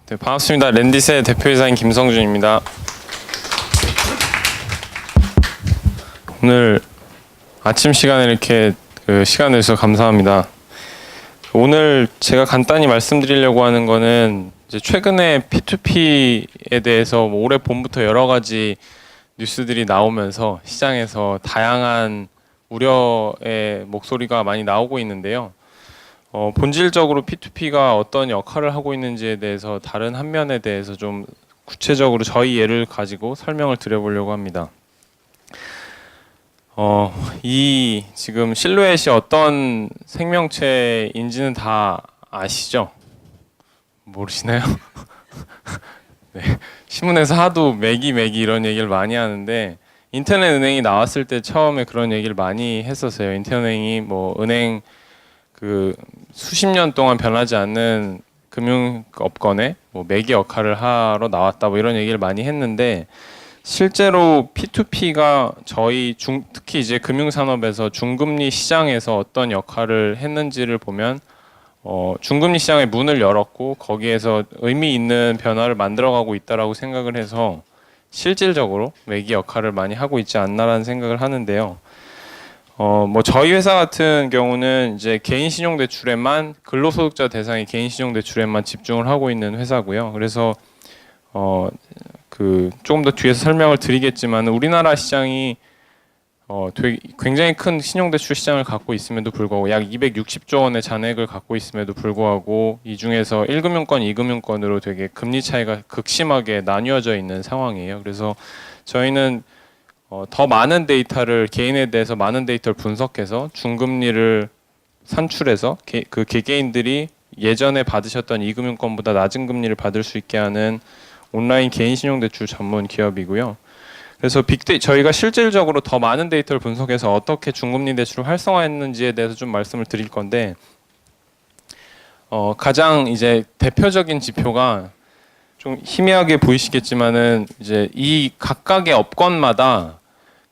네, 반갑습니다. 랜디스의 대표이사인 김성준입니다. 오늘 아침 시간에 이렇게 시간 내주셔서 감사합니다. 오늘 제가 간단히 말씀드리려고 하는 거는 이제 최근에 P2P에 대해서 올해 봄부터 여러 가지 뉴스들이 나오면서 시장에서 다양한 우려의 목소리가 많이 나오고 있는데요. 본질적으로 P2P가 어떤 역할을 하고 있는지에 대해서 다른 한 면에 대해서 좀 구체적으로 저희 예를 가지고 설명을 드려보려고 합니다. 이 지금 실루엣이 어떤 생명체인지는 다 아시죠? 모르시나요? 네, 신문에서 하도 매기 이런 얘기를 많이 하는데 인터넷 은행이 나왔을 때 처음에 그런 얘기를 많이 했었어요. 인터넷 은행이 뭐 은행 수십 년 동안 변하지 않는 금융업권에 뭐 매개 역할을 하러 나왔다 뭐 이런 얘기를 많이 했는데 실제로 P2P가 특히 이제 금융산업에서 중금리 시장에서 어떤 역할을 했는지를 보면 중금리 시장의 문을 열었고 거기에서 의미 있는 변화를 만들어가고 있다라고 생각을 해서 실질적으로 매개 역할을 많이 하고 있지 않나라는 생각을 하는데요. 뭐 저희 회사 같은 경우는 이제 개인 신용 대출에만 근로소득자 대상의 개인 신용 대출에만 집중을 하고 있는 회사고요. 그래서 조금 더 뒤에서 설명을 드리겠지만 우리나라 시장이 굉장히 큰 신용 대출 시장을 갖고 있음에도 불구하고 약 260조 원의 잔액을 갖고 있음에도 불구하고 이 중에서 1금융권, 2금융권으로 되게 금리 차이가 극심하게 나뉘어져 있는 상황이에요. 그래서 저희는 더 많은 데이터를 개인에 대해서 많은 데이터를 분석해서 중금리를 산출해서 그 개개인들이 예전에 받으셨던 2금융권보다 낮은 금리를 받을 수 있게 하는 온라인 개인 신용대출 전문 기업이고요. 그래서 저희가 실질적으로 더 많은 데이터를 분석해서 어떻게 중금리 대출을 활성화했는지에 대해서 좀 말씀을 드릴 건데 가장 이제 대표적인 지표가 좀 희미하게 보이시겠지만은 이제 이 각각의 업권마다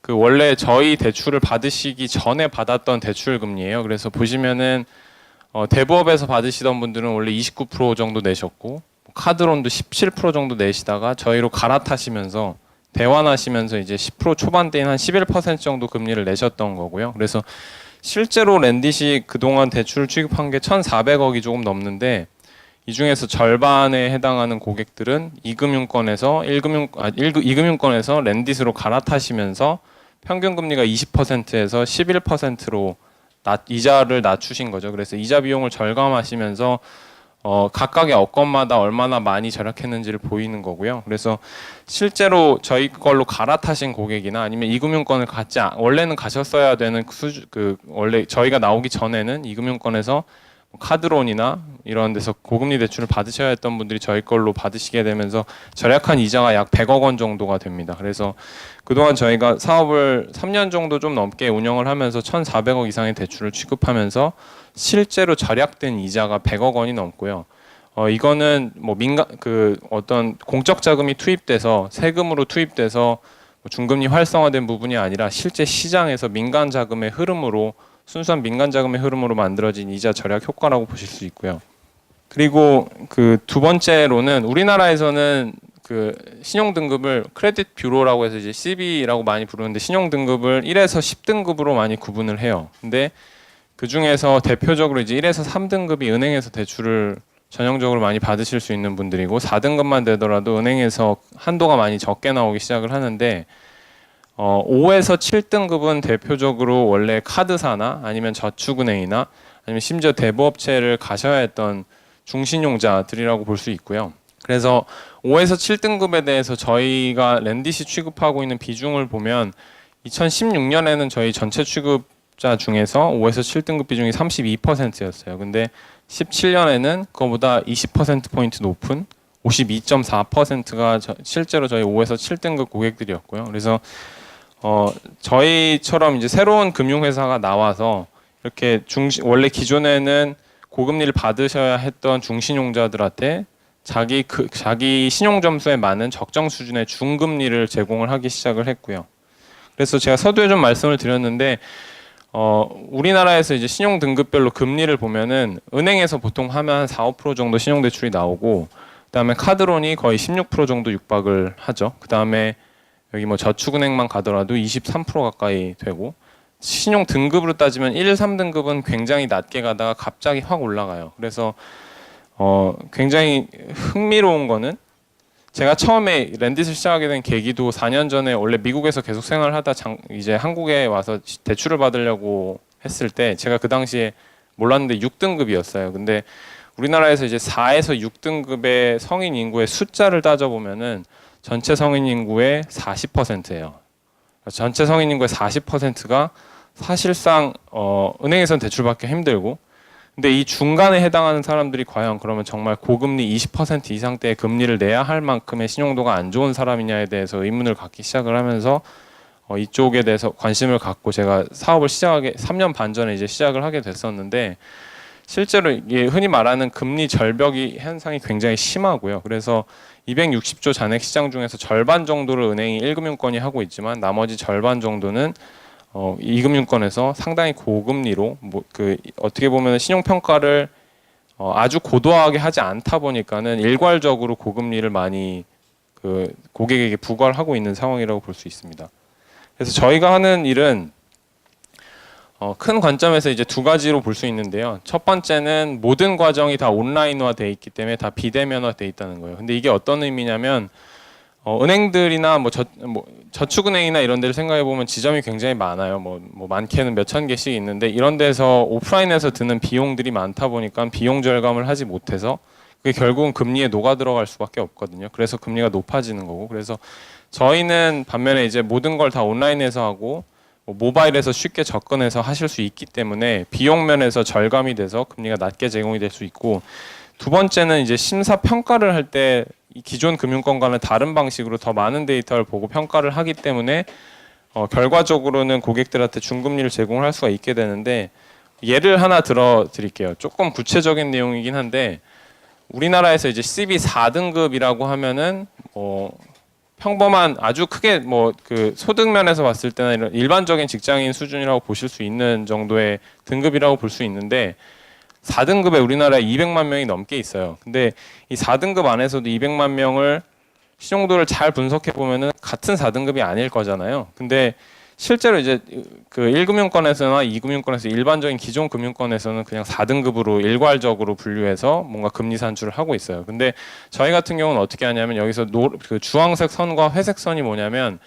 원래 저희 대출을 받으시기 전에 받았던 대출 금리예요. 그래서 보시면은 대부업에서 받으시던 분들은 원래 29% 정도 내셨고 카드론도 17% 정도 내시다가 저희로 갈아타시면서 대환하시면서 이제 10% 초반대인 한 11% 정도 금리를 내셨던 거고요. 그래서 실제로 랜딧이 그동안 대출을 취급한 게 1,400억이 조금 넘는데 이 중에서 절반에 해당하는 고객들은 2금융권에서 랜딧으로 갈아타시면서 평균 금리가 20%에서 11%로 이자를 낮추신 거죠. 그래서 이자 비용을 절감하시면서 각각의 업권마다 얼마나 많이 절약했는지를 보이는 거고요. 그래서 실제로 저희 걸로 갈아타신 고객이나 아니면 2금융권을 원래는 가셨어야 되는 원래 저희가 나오기 전에는 2금융권에서 카드론이나 이런 데서 고금리 대출을 받으셔야 했던 분들이 저희 걸로 받으시게 되면서 절약한 이자가 약 100억 원 정도가 됩니다. 그래서 그동안 저희가 사업을 3년 정도 좀 넘게 운영을 하면서 1,400억 이상의 대출을 취급하면서 실제로 절약된 이자가 100억 원이 넘고요. 이거는 뭐 어떤 공적 자금이 투입돼서 세금으로 투입돼서 중금리 활성화된 부분이 아니라 실제 시장에서 민간 자금의 흐름으로 순수한 민간 자금의 흐름으로 만들어진 이자 절약 효과라고 보실 수 있고요. 그리고 두 번째로는 우리나라에서는 신용 등급을 크레딧 뷰로라고 해서 이제 CB라고 많이 부르는데 신용 등급을 1에서 10등급으로 많이 구분을 해요. 근데 그 중에서 대표적으로 이제 1에서 3등급이 은행에서 대출을 전형적으로 많이 받으실 수 있는 분들이고 4등급만 되더라도 은행에서 한도가 많이 적게 나오기 시작을 하는데 5에서 7등급은 대표적으로 원래 카드사나 아니면 저축은행이나 아니면 심지어 대부업체를 가셔야 했던 중신용자들이라고 볼 수 있고요. 그래서 5에서 7등급에 대해서 저희가 랜딧이 취급하고 있는 비중을 보면 2016년에는 저희 전체 취급자 중에서 5에서 7등급 비중이 32%였어요. 근데 17년에는 그거보다 20%포인트 높은 52.4%가 실제로 저희 5에서 7등급 고객들이었고요. 그래서 저희처럼 이제 새로운 금융회사가 나와서 이렇게 원래 기존에는 고금리를 받으셔야 했던 중신용자들한테 자기 신용 점수에 맞는 적정 수준의 중금리를 제공을 하기 시작을 했고요. 그래서 제가 서두에 좀 말씀을 드렸는데 우리나라에서 이제 신용 등급별로 금리를 보면은 은행에서 보통 하면 한 4, 5% 정도 신용 대출이 나오고 그다음에 카드론이 거의 16% 정도 육박을 하죠. 그다음에 여기 뭐 저축은행만 가더라도 23% 가까이 되고, 신용 등급으로 따지면 1, 3등급은 굉장히 낮게 가다가 갑자기 확 올라가요. 그래서 굉장히 흥미로운 거는, 제가 처음에 렌딧을 시작하게 된 계기도 4년 전에 원래 미국에서 계속 생활하다 이제 한국에 와서 대출을 받으려고 했을 때, 제가 그 당시에 몰랐는데 6등급이었어요. 근데 우리나라에서 이제 4에서 6등급의 성인 인구의 숫자를 따져보면은 전체 성인 인구의 40%예요. 전체 성인 인구의 40%가 사실상 은행에서는 대출받기 힘들고, 근데 이 중간에 해당하는 사람들이 과연 그러면 정말 고금리 20% 이상대의 금리를 내야 할 만큼의 신용도가 안 좋은 사람이냐에 대해서 의문을 갖기 시작을 하면서 이쪽에 대해서 관심을 갖고 제가 사업을 시작하게 3년 반 전에 이제 시작을 하게 됐었는데, 실제로 이게 흔히 말하는 금리 절벽이 현상이 굉장히 심하고요. 그래서 260조 잔액 시장 중에서 절반 정도를 은행이 1금융권이 하고 있지만, 나머지 절반 정도는 2금융권에서 상당히 고금리로 어떻게 보면 신용평가를 아주 고도하게 하지 않다 보니까는 일괄적으로 고금리를 많이 고객에게 부과를 하고 있는 상황이라고 볼 수 있습니다. 그래서 저희가 하는 일은 큰 관점에서 이제 두 가지로 볼 수 있는데요. 첫 번째는 모든 과정이 다 온라인화돼 있기 때문에 다 비대면화돼 있다는 거예요. 근데 이게 어떤 의미냐면, 은행들이나 저축은행이나 이런 데를 생각해 보면 지점이 굉장히 많아요. 많게는 몇천 개씩 있는데, 이런 데서 오프라인에서 드는 비용들이 많다 보니까 비용 절감을 하지 못해서 그게 결국은 금리에 녹아 들어갈 수밖에 없거든요. 그래서 금리가 높아지는 거고, 그래서 저희는 반면에 이제 모든 걸 다 온라인에서 하고 모바일에서 쉽게 접근해서 하실 수 있기 때문에 비용 면에서 절감이 돼서 금리가 낮게 제공이 될 수 있고, 두 번째는 이제 심사 평가를 할 때 이 기존 금융권과는 다른 방식으로 더 많은 데이터를 보고 평가를 하기 때문에 결과적으로는 고객들한테 중금리를 제공을 할 수가 있게 되는데, 예를 하나 들어 드릴게요. 조금 구체적인 내용이긴 한데, 우리나라에서 이제 CB 4등급이라고 하면은 평범한 아주 크게 소득 면에서 봤을 때는 이런 일반적인 직장인 수준이라고 보실 수 있는 정도의 등급이라고 볼 수 있는데, 4등급에 우리나라에 200만 명이 넘게 있어요. 근데 이 4등급 안에서도 200만 명을 신용도를 잘 분석해 보면은 같은 4등급이 아닐 거잖아요. 근데 실제로 이제 1금융권에서나 2금융권에서 일반적인 기존 금융권에서는 그냥 4등급으로 일괄적으로 분류해서 뭔가 금리 산출을 하고 있어요. 근데 저희 같은 경우는 어떻게 하냐면, 여기서 주황색 선과 회색 선이 뭐냐면,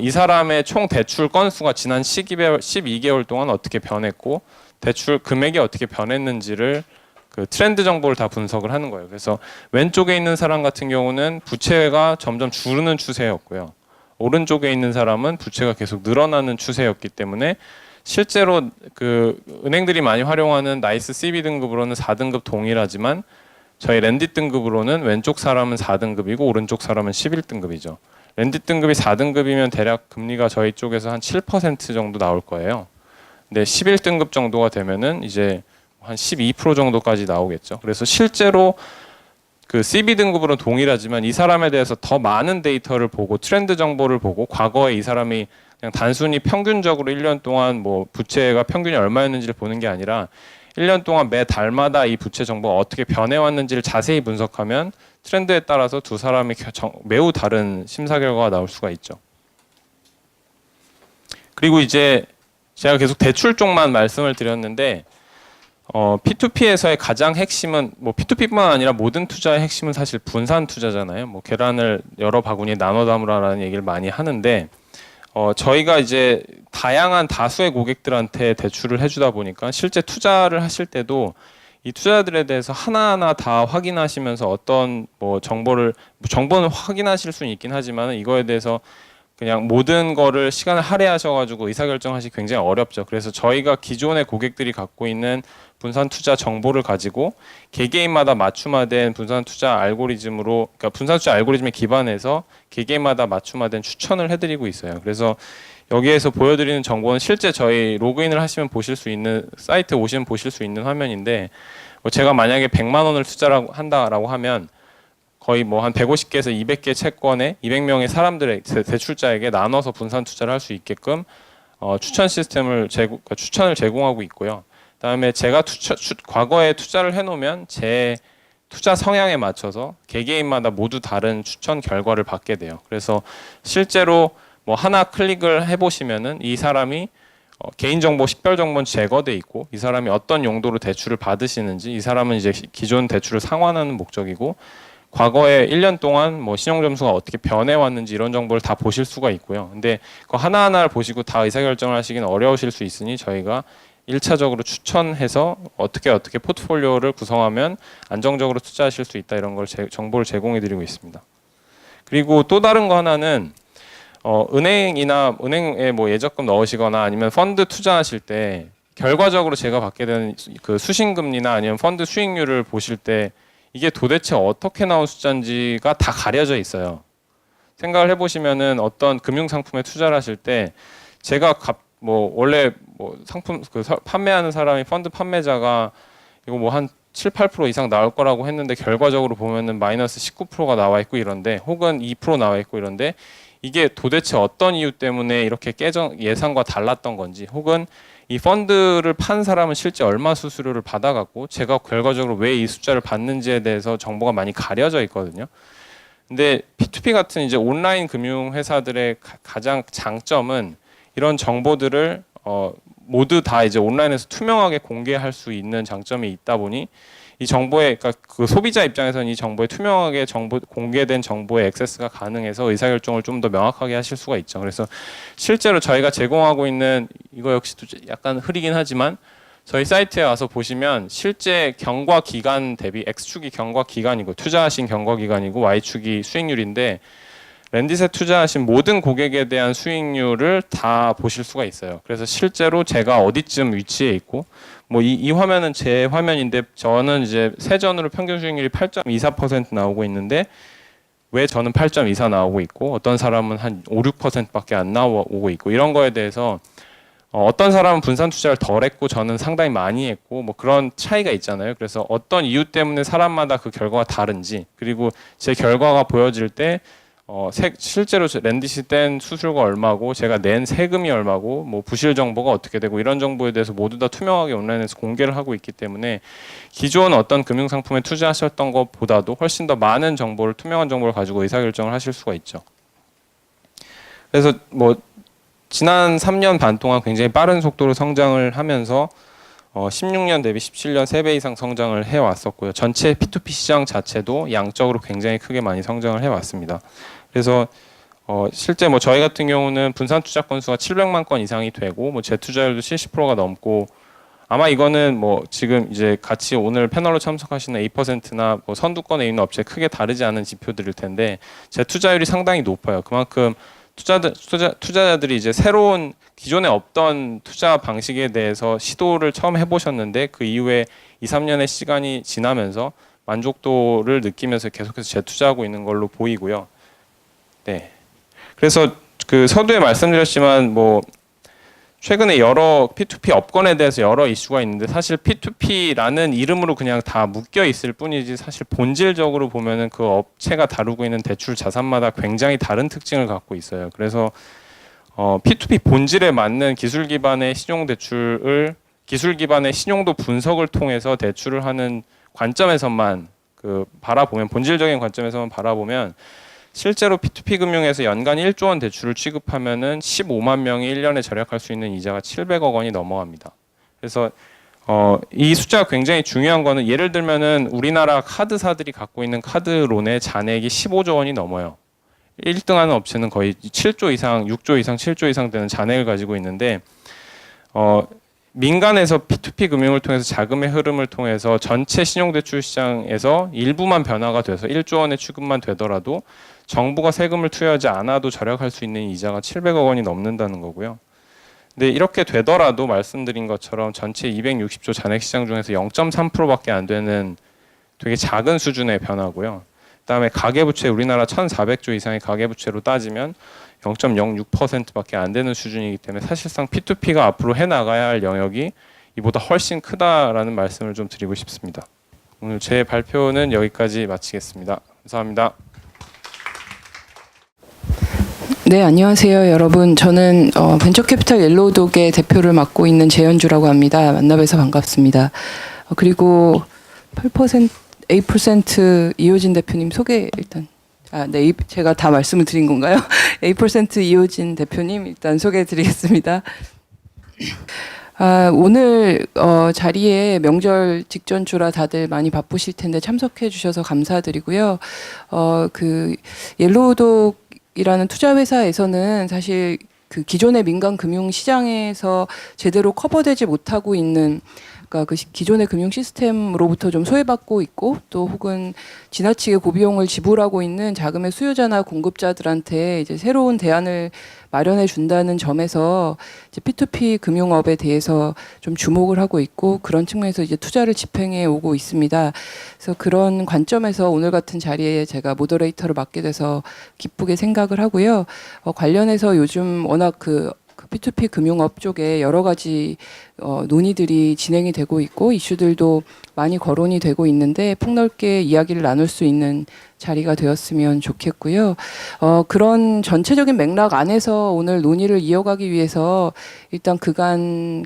이 사람의 총 대출 건수가 지난 12개월 동안 어떻게 변했고 대출 금액이 어떻게 변했는지를 트렌드 정보를 다 분석을 하는 거예요. 그래서 왼쪽에 있는 사람 같은 경우는 부채가 점점 줄는 추세였고요. 오른쪽에 있는 사람은 부채가 계속 늘어나는 추세였기 때문에, 실제로 은행들이 많이 활용하는 나이스 CB 등급으로는 4등급 동일하지만, 저희 렌딧 등급으로는 왼쪽 사람은 4등급이고 오른쪽 사람은 11등급이죠. 렌딧 등급이 4등급이면 대략 금리가 저희 쪽에서 한 7% 정도 나올 거예요. 근데 11등급 정도가 되면은 이제 한 12% 정도까지 나오겠죠. 그래서 실제로 CB 등급으로 동일하지만 이 사람에 대해서 더 많은 데이터를 보고 트렌드 정보를 보고, 과거에 이 사람이 그냥 단순히 평균적으로 1년 동안 부채가 평균이 얼마였는지를 보는 게 아니라 1년 동안 매 달마다 이 부채 정보가 어떻게 변해왔는지를 자세히 분석하면 트렌드에 따라서 두 사람이 매우 다른 심사 결과가 나올 수가 있죠. 그리고 이제 제가 계속 대출 쪽만 말씀을 드렸는데, P2P에서의 가장 핵심은 P2P뿐만 아니라 모든 투자의 핵심은 사실 분산 투자잖아요. 계란을 여러 바구니에 나눠 담으라는 얘기를 많이 하는데, 저희가 이제 다양한 다수의 고객들한테 대출을 해주다 보니까 실제 투자를 하실 때도 이 투자들에 대해서 하나하나 다 확인하시면서 어떤 정보는 확인하실 수는 있긴 하지만, 이거에 대해서 그냥 모든 거를 시간을 할애하셔가지고 의사결정하시기 굉장히 어렵죠. 그래서 저희가 기존의 고객들이 갖고 있는 분산 투자 정보를 가지고 개개인마다 맞춤화된 분산 투자 알고리즘으로, 그러니까 분산 투자 알고리즘에 기반해서 개개인마다 맞춤화된 추천을 해드리고 있어요. 그래서 여기에서 보여드리는 정보는 실제 저희 로그인을 하시면 보실 수 있는, 사이트 오시면 보실 수 있는 화면인데, 제가 만약에 100만 원을 투자라고 한다라고 하면 거의 한 150개에서 200개 채권에 200명의 사람들의 대출자에게 나눠서 분산 투자를 할 수 있게끔 추천 시스템을 추천을 제공하고 있고요. 그다음에 제가 과거에 투자를 해놓으면 제 투자 성향에 맞춰서 개개인마다 모두 다른 추천 결과를 받게 돼요. 그래서 실제로 뭐 하나 클릭을 해보시면은 이 사람이 개인정보, 식별정보는 제거돼 있고 이 사람이 어떤 용도로 대출을 받으시는지, 이 사람은 이제 기존 대출을 상환하는 목적이고 과거에 1년 동안 뭐 신용점수가 어떻게 변해왔는지 이런 정보를 다 보실 수가 있고요. 근데 그 하나하나를 보시고 다 의사결정을 하시기는 어려우실 수 있으니 저희가 1차적으로 추천해서 어떻게 포트폴리오를 구성하면 안정적으로 투자하실 수 있다, 이런 걸 정보를 제공해 드리고 있습니다. 그리고 또 다른 거 하나는 은행에 뭐 예적금 넣으시거나 아니면 펀드 투자하실 때 결과적으로 제가 받게 되는 그 수신금리나 아니면 펀드 수익률을 보실 때 이게 도대체 어떻게 나온 숫자인지가 다 가려져 있어요. 생각을 해보시면은 어떤 금융상품에 투자를 하실 때 제가 원래 뭐 상품 판매하는 사람이 펀드 판매자가 이거 뭐 한 7, 8% 이상 나올 거라고 했는데 결과적으로 보면은 마이너스 19%가 나와 있고 이런데, 혹은 2% 나와 있고 이런데, 이게 도대체 어떤 이유 때문에 이렇게 예상과 달랐던 건지, 혹은 이 펀드를 판 사람은 실제 얼마 수수료를 받아갖고 제가 결과적으로 왜 이 숫자를 받는지에 대해서 정보가 많이 가려져 있거든요. 근데 P2P 같은 이제 온라인 금융 회사들의 가장 장점은 이런 정보들을 모두 다 이제 온라인에서 투명하게 공개할 수 있는 장점이 있다 보니 이 정보에, 그러니까 그 소비자 입장에서는 이 정보에 투명하게 공개된 정보에 액세스가 가능해서 의사결정을 좀 더 명확하게 하실 수가 있죠. 그래서 실제로 저희가 제공하고 있는, 이거 역시도 약간 흐리긴 하지만 저희 사이트에 와서 보시면 실제 경과 기간 대비 X축이 경과 기간이고 투자하신 경과 기간이고 Y축이 수익률인데, 렌딧에 투자하신 모든 고객에 대한 수익률을 다 보실 수가 있어요. 그래서 실제로 제가 어디쯤 위치해 있고, 뭐 이 화면은 제 화면인데 저는 이제 세전으로 평균 수익률이 8.24% 나오고 있는데 왜 저는 8.24 나오고 있고 어떤 사람은 한 5, 6%밖에 안 나오고 있고, 이런 거에 대해서 어떤 사람은 분산 투자를 덜 했고 저는 상당히 많이 했고 뭐 그런 차이가 있잖아요. 그래서 어떤 이유 때문에 사람마다 그 결과가 다른지, 그리고 제 결과가 보여질 때 실제로 렌딧이 뗀 수수료가 얼마고 제가 낸 세금이 얼마고 뭐 부실 정보가 어떻게 되고 이런 정보에 대해서 모두 다 투명하게 온라인에서 공개를 하고 있기 때문에 기존 어떤 금융상품에 투자하셨던 것보다도 훨씬 더 많은 정보를, 투명한 정보를 가지고 의사결정을 하실 수가 있죠. 그래서 뭐 지난 3년 반 동안 굉장히 빠른 속도로 성장을 하면서 16년 대비 17년 3배 이상 성장을 해왔었고요. 전체 P2P 시장 자체도 양적으로 굉장히 크게 많이 성장을 해왔습니다. 그래서 실제 뭐 저희 같은 경우는 분산 투자 건수가 700만 건 이상이 되고 뭐 재투자율도 70%가 넘고, 아마 이거는 뭐 지금 이제 같이 오늘 패널로 참석하시는 A%나 뭐 선두권에 있는 업체 크게 다르지 않은 지표들일 텐데 재투자율이 상당히 높아요. 그만큼 투자자들이 이제 새로운 기존에 없던 투자 방식에 대해서 시도를 처음 해보셨는데 그 이후에 2, 3년의 시간이 지나면서 만족도를 느끼면서 계속해서 재투자하고 있는 걸로 보이고요. 네. 그래서 그 서두에 말씀드렸지만 뭐 최근에 여러 P2P 업권에 대해서 여러 이슈가 있는데 사실 P2P라는 이름으로 그냥 다 묶여 있을 뿐이지 사실 본질적으로 보면은 그 업체가 다루고 있는 대출 자산마다 굉장히 다른 특징을 갖고 있어요. 그래서 P2P 본질에 맞는 기술 기반의 신용도 분석을 통해서 대출을 하는 관점에서만 바라보면, 본질적인 관점에서만 바라보면 실제로 P2P 금융에서 연간 1조 원 대출을 취급하면은 15만 명이 1년에 절약할 수 있는 이자가 700억 원이 넘어갑니다. 그래서 이 숫자가 굉장히 중요한 거는, 예를 들면은 우리나라 카드사들이 갖고 있는 카드론의 잔액이 15조 원이 넘어요. 1등하는 업체는 거의 7조 이상, 6조 이상, 7조 이상 되는 잔액을 가지고 있는데 민간에서 P2P 금융을 통해서 자금의 흐름을 통해서 전체 신용대출 시장에서 일부만 변화가 돼서 1조 원의 취급만 되더라도 정부가 세금을 투여하지 않아도 절약할 수 있는 이자가 700억 원이 넘는다는 거고요. 근데 이렇게 되더라도 말씀드린 것처럼 전체 260조 잔액 시장 중에서 0.3%밖에 안 되는 되게 작은 수준의 변화고요. 그다음에 가계부채, 우리나라 1,400조 이상의 가계부채로 따지면 0.06%밖에 안 되는 수준이기 때문에 사실상 P2P가 앞으로 해나가야 할 영역이 이보다 훨씬 크다라는 말씀을 좀 드리고 싶습니다. 오늘 제 발표는 여기까지 마치겠습니다. 감사합니다. 네, 안녕하세요, 여러분. 저는 벤처캐피탈 옐로우독의 대표를 맡고 있는 재현주라고 합니다. 만나 뵈서 반갑습니다. 그리고 A% 이호진 대표님 소개 일단. 네, 제가 다 말씀을 드린 건가요? A% 이호진 대표님 일단 소개해드리겠습니다. 오늘 자리에 명절 직전 주라 다들 많이 바쁘실 텐데 참석해 주셔서 감사드리고요. 그 옐로우독이라는 투자 회사에서는 사실 그 기존의 민간 금융 시장에서 제대로 커버되지 못하고 있는, 그러니까 그 기존의 금융 시스템으로부터 좀 소외받고 있고, 또 혹은 지나치게 고비용을 지불하고 있는 자금의 수요자나 공급자들한테 이제 새로운 대안을 마련해 준다는 점에서 이제 P2P 금융업에 대해서 좀 주목을 하고 있고, 그런 측면에서 이제 투자를 집행해 오고 있습니다. 그래서 그런 관점에서 오늘 같은 자리에 제가 모더레이터를 맡게 돼서 기쁘게 생각을 하고요. 관련해서 요즘 워낙 그 P2P 금융업 쪽에 여러 가지 논의들이 진행이 되고 있고 이슈들도 많이 거론이 되고 있는데 폭넓게 이야기를 나눌 수 있는 자리가 되었으면 좋겠고요. 그런 전체적인 맥락 안에서 오늘 논의를 이어가기 위해서 일단 그간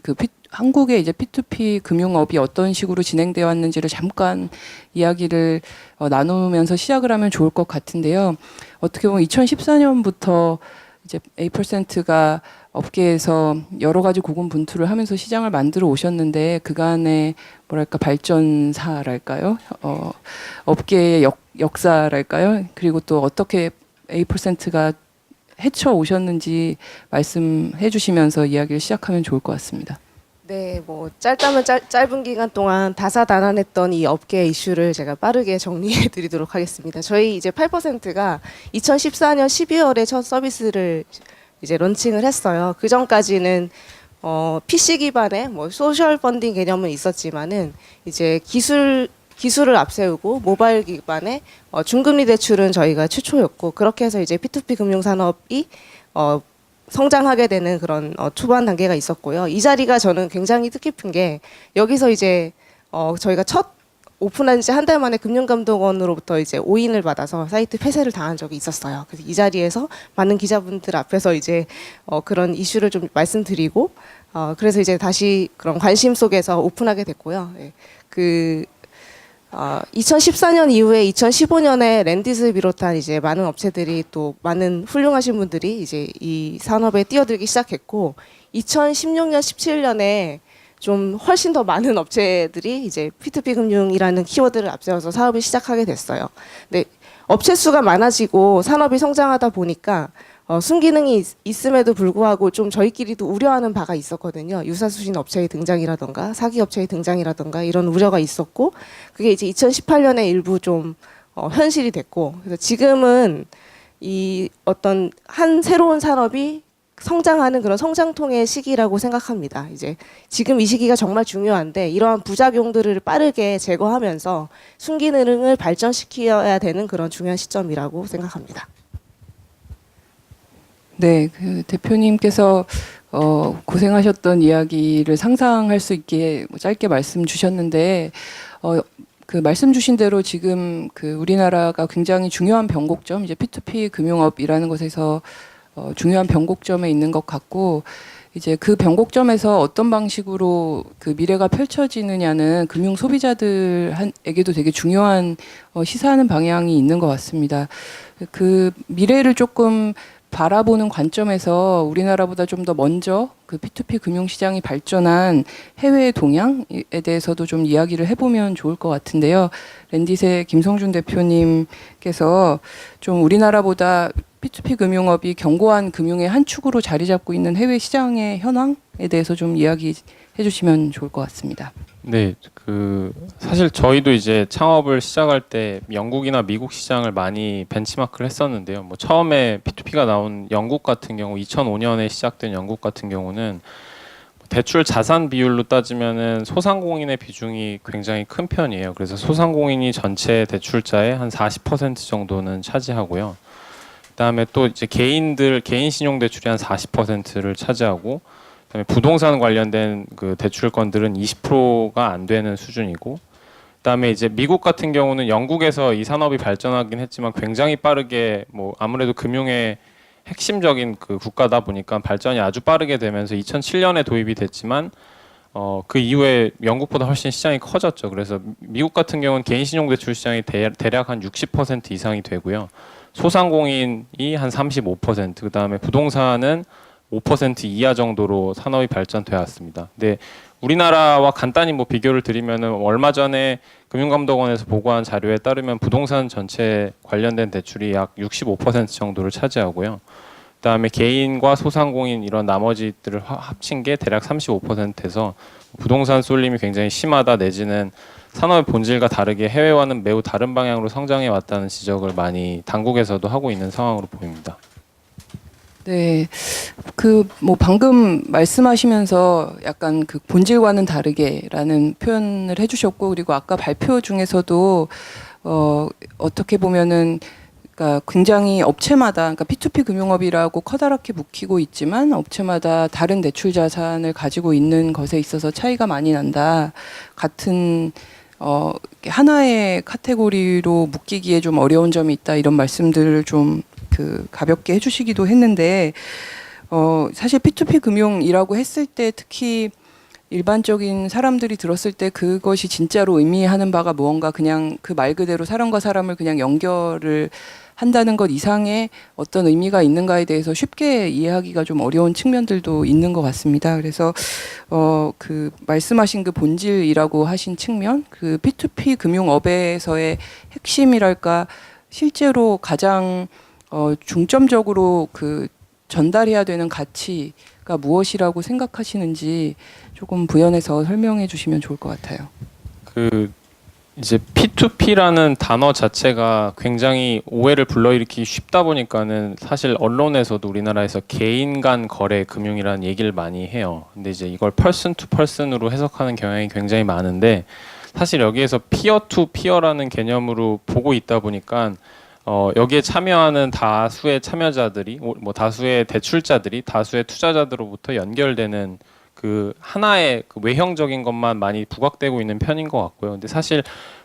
한국의 이제 P2P 금융업이 어떤 식으로 진행되어 왔는지를 잠깐 이야기를 나누면서 시작을 하면 좋을 것 같은데요. 어떻게 보면 2014년부터 이제 A%가 업계에서 여러 가지 고군분투를 하면서 시장을 만들어 오셨는데 그간의 뭐랄까 발전사랄까요? 업계의 역사랄까요? 그리고 또 어떻게 A%가 헤쳐 오셨는지 말씀해 주시면서 이야기를 시작하면 좋을 것 같습니다. 네, 뭐 짧다면 짧은 기간 동안 다사다난했던 이 업계 이슈를 제가 빠르게 정리해 드리도록 하겠습니다. 저희 이제 8%가 2014년 12월에 첫 서비스를 이제 런칭을 했어요. 그 전까지는 PC 기반의 뭐 소셜 펀딩 개념은 있었지만은 이제 기술을 앞세우고 모바일 기반의 중금리 대출은 저희가 최초였고, 그렇게 해서 이제 P2P 금융 산업이 성장하게 되는 그런 초반 단계가 있었고요. 이 자리가 저는 굉장히 뜻깊은 게, 여기서 이제 저희가 첫 오픈한 지 한 달 만에 금융감독원으로부터 이제 오인을 받아서 사이트 폐쇄를 당한 적이 있었어요. 그래서 이 자리에서 많은 기자분들 앞에서 이제 그런 이슈를 좀 말씀드리고, 그래서 이제 다시 그런 관심 속에서 오픈하게 됐고요. 네. 2014년 이후에 2015년에 랜디스 비롯한 이제 많은 업체들이, 또 많은 훌륭하신 분들이 이제 이 산업에 뛰어들기 시작했고, 2016년, 17년에 좀 훨씬 더 많은 업체들이 이제 P2P 금융이라는 키워드를 앞세워서 사업을 시작하게 됐어요. 근데 업체 수가 많아지고 산업이 성장하다 보니까 순기능이 있음에도 불구하고 좀 저희끼리도 우려하는 바가 있었거든요. 유사수신 업체의 등장이라던가 사기 업체의 등장이라던가 이런 우려가 있었고, 그게 이제 2018년에 일부 좀 현실이 됐고, 그래서 지금은 이 어떤 한 새로운 산업이 성장하는 그런 성장통의 시기라고 생각합니다. 이제 지금 이 시기가 정말 중요한데, 이러한 부작용들을 빠르게 제거하면서 순기능을 발전시켜야 되는 그런 중요한 시점이라고 생각합니다. 네, 그 대표님께서 고생하셨던 이야기를 상상할 수 있게 짧게 말씀 주셨는데, 그 말씀 주신 대로 지금 그 우리나라가 굉장히 중요한 변곡점, 이제 P2P 금융업이라는 것에서 중요한 변곡점에 있는 것 같고, 이제 그 변곡점에서 어떤 방식으로 그 미래가 펼쳐지느냐는 금융 소비자들에게도 되게 중요한 시사하는 방향이 있는 것 같습니다. 그 미래를 조금 바라보는 관점에서 우리나라보다 좀 더 먼저 그 P2P 금융시장이 발전한 해외 동향에 대해서도 좀 이야기를 해보면 좋을 것 같은데요. 랜디스의 김성준 대표님께서 좀 우리나라보다 P2P 금융업이 견고한 금융의 한 축으로 자리 잡고 있는 해외 시장의 현황에 대해서 좀 이야기해 주시면 좋을 것 같습니다. 네, 사실 저희도 이제 창업을 시작할 때 영국이나 미국 시장을 많이 벤치마크를 했었는데요. 뭐 처음에 P2P가 나온 영국 같은 경우, 2005년에 시작된 영국 같은 경우는 대출 자산 비율로 따지면은 소상공인의 비중이 굉장히 큰 편이에요. 그래서 소상공인이 전체 대출자의 한 40% 정도는 차지하고요. 그다음에 또 이제 개인 신용 대출이 한 40%를 차지하고, 그다음에 부동산 관련된 그 대출권들은 20%가 안 되는 수준이고, 그다음에 이제 미국 같은 경우는 영국에서 이 산업이 발전하긴 했지만 굉장히 빠르게, 뭐 아무래도 금융의 핵심적인 그 국가다 보니까 발전이 아주 빠르게 되면서 2007년에 도입이 됐지만 그 이후에 영국보다 훨씬 시장이 커졌죠. 그래서 미국 같은 경우는 개인 신용대출 시장이 대략 한 60% 이상이 되고요. 소상공인이 한 35%, 그 다음에 부동산은 5% 이하 정도로 산업이 발전되어 왔습니다. 근데 우리나라와 간단히 뭐 비교를 드리면은 얼마 전에 금융감독원에서 보고한 자료에 따르면 부동산 전체 관련된 대출이 약 65% 정도를 차지하고요. 그다음에 개인과 소상공인 이런 나머지들을 합친 게 대략 35%에서 부동산 쏠림이 굉장히 심하다 내지는 산업의 본질과 다르게 해외와는 매우 다른 방향으로 성장해 왔다는 지적을 많이 당국에서도 하고 있는 상황으로 보입니다. 네, 그 뭐 방금 말씀하시면서 약간 그 본질과는 다르게라는 표현을 해주셨고, 그리고 아까 발표 중에서도 어떻게 보면은 그러니까 굉장히 업체마다, 그러니까 P2P 금융업이라고 커다랗게 묵히고 있지만 업체마다 다른 대출 자산을 가지고 있는 것에 있어서 차이가 많이 난다. 같은 하나의 카테고리로 묶이기에 좀 어려운 점이 있다. 이런 말씀들을 좀 그 가볍게 해주시기도 했는데, 사실 P2P 금융이라고 했을 때 특히 일반적인 사람들이 들었을 때 그것이 진짜로 의미하는 바가 무언가 그냥 그 말 그대로 사람과 사람을 그냥 연결을 한다는 것 이상의 어떤 의미가 있는가에 대해서 쉽게 이해하기가 좀 어려운 측면들도 있는 것 같습니다. 그래서 그 말씀하신 그 본질이라고 하신 측면, 그 P2P 금융업에서의 핵심이랄까, 실제로 가장 중점적으로 그 전달해야 되는 가치가 무엇이라고 생각하시는지 조금 부연해서 설명해 주시면 좋을 것 같아요. 그 이제 P2P라는 단어 자체가 굉장히 오해를 불러일으키기 쉽다 보니까는 사실 언론에서도 우리나라에서 개인 간 거래 금융이라는 얘기를 많이 해요. 근데 이제 이걸 person to person으로 해석하는 경향이 굉장히 많은데, 사실 여기에서 peer to peer라는 개념으로 보고 있다 보니까 여기에 참여하는 다수의 참여자들이, 뭐 다수의 대출자들이 다수의 투자자들로부터 연결되는 그 하나의 그 외형적인 것만 많이 부각되고 있는 편인 것 같고요. 근데 사실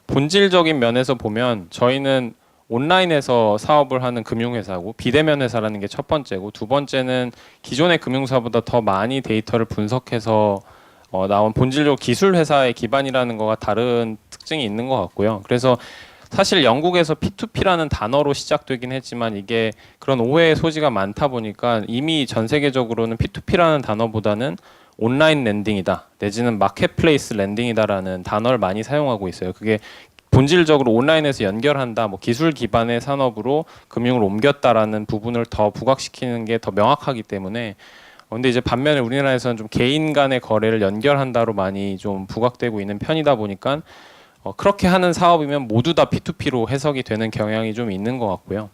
본질적인 면에서 보면 저희는 온라인에서 사업을 하는 금융회사고 비대면 회사라는 게 첫 번째고, 두 번째는 기존의 금융사보다 더 많이 데이터를 분석해서 나온 본질적으로 기술 회사의 기반이라는 거가 다른 특징이 있는 것 같고요. 그래서 사실 영국에서 P2P라는 단어로 시작되긴 했지만 이게 그런 오해의 소지가 많다 보니까 이미 전 세계적으로는 P2P라는 단어보다는 온라인 랜딩이다 내지는 마켓플레이스 랜딩이다라는 단어를 많이 사용하고 있어요. 그게 본질적으로 온라인에서 연결한다, 뭐 기술 기반의 산업으로 금융을 옮겼다라는 부분을 더 부각시키는 게 더 명확하기 때문에. 근데 이제 반면에 우리나라에서는 좀 개인 간의 거래를 연결한다로 많이 좀 부각되고 있는 편이다 보니까 그렇게 하는 사업이면 모두 다 P2P로 해석이 되는 경향이 좀 있는 것 같고요.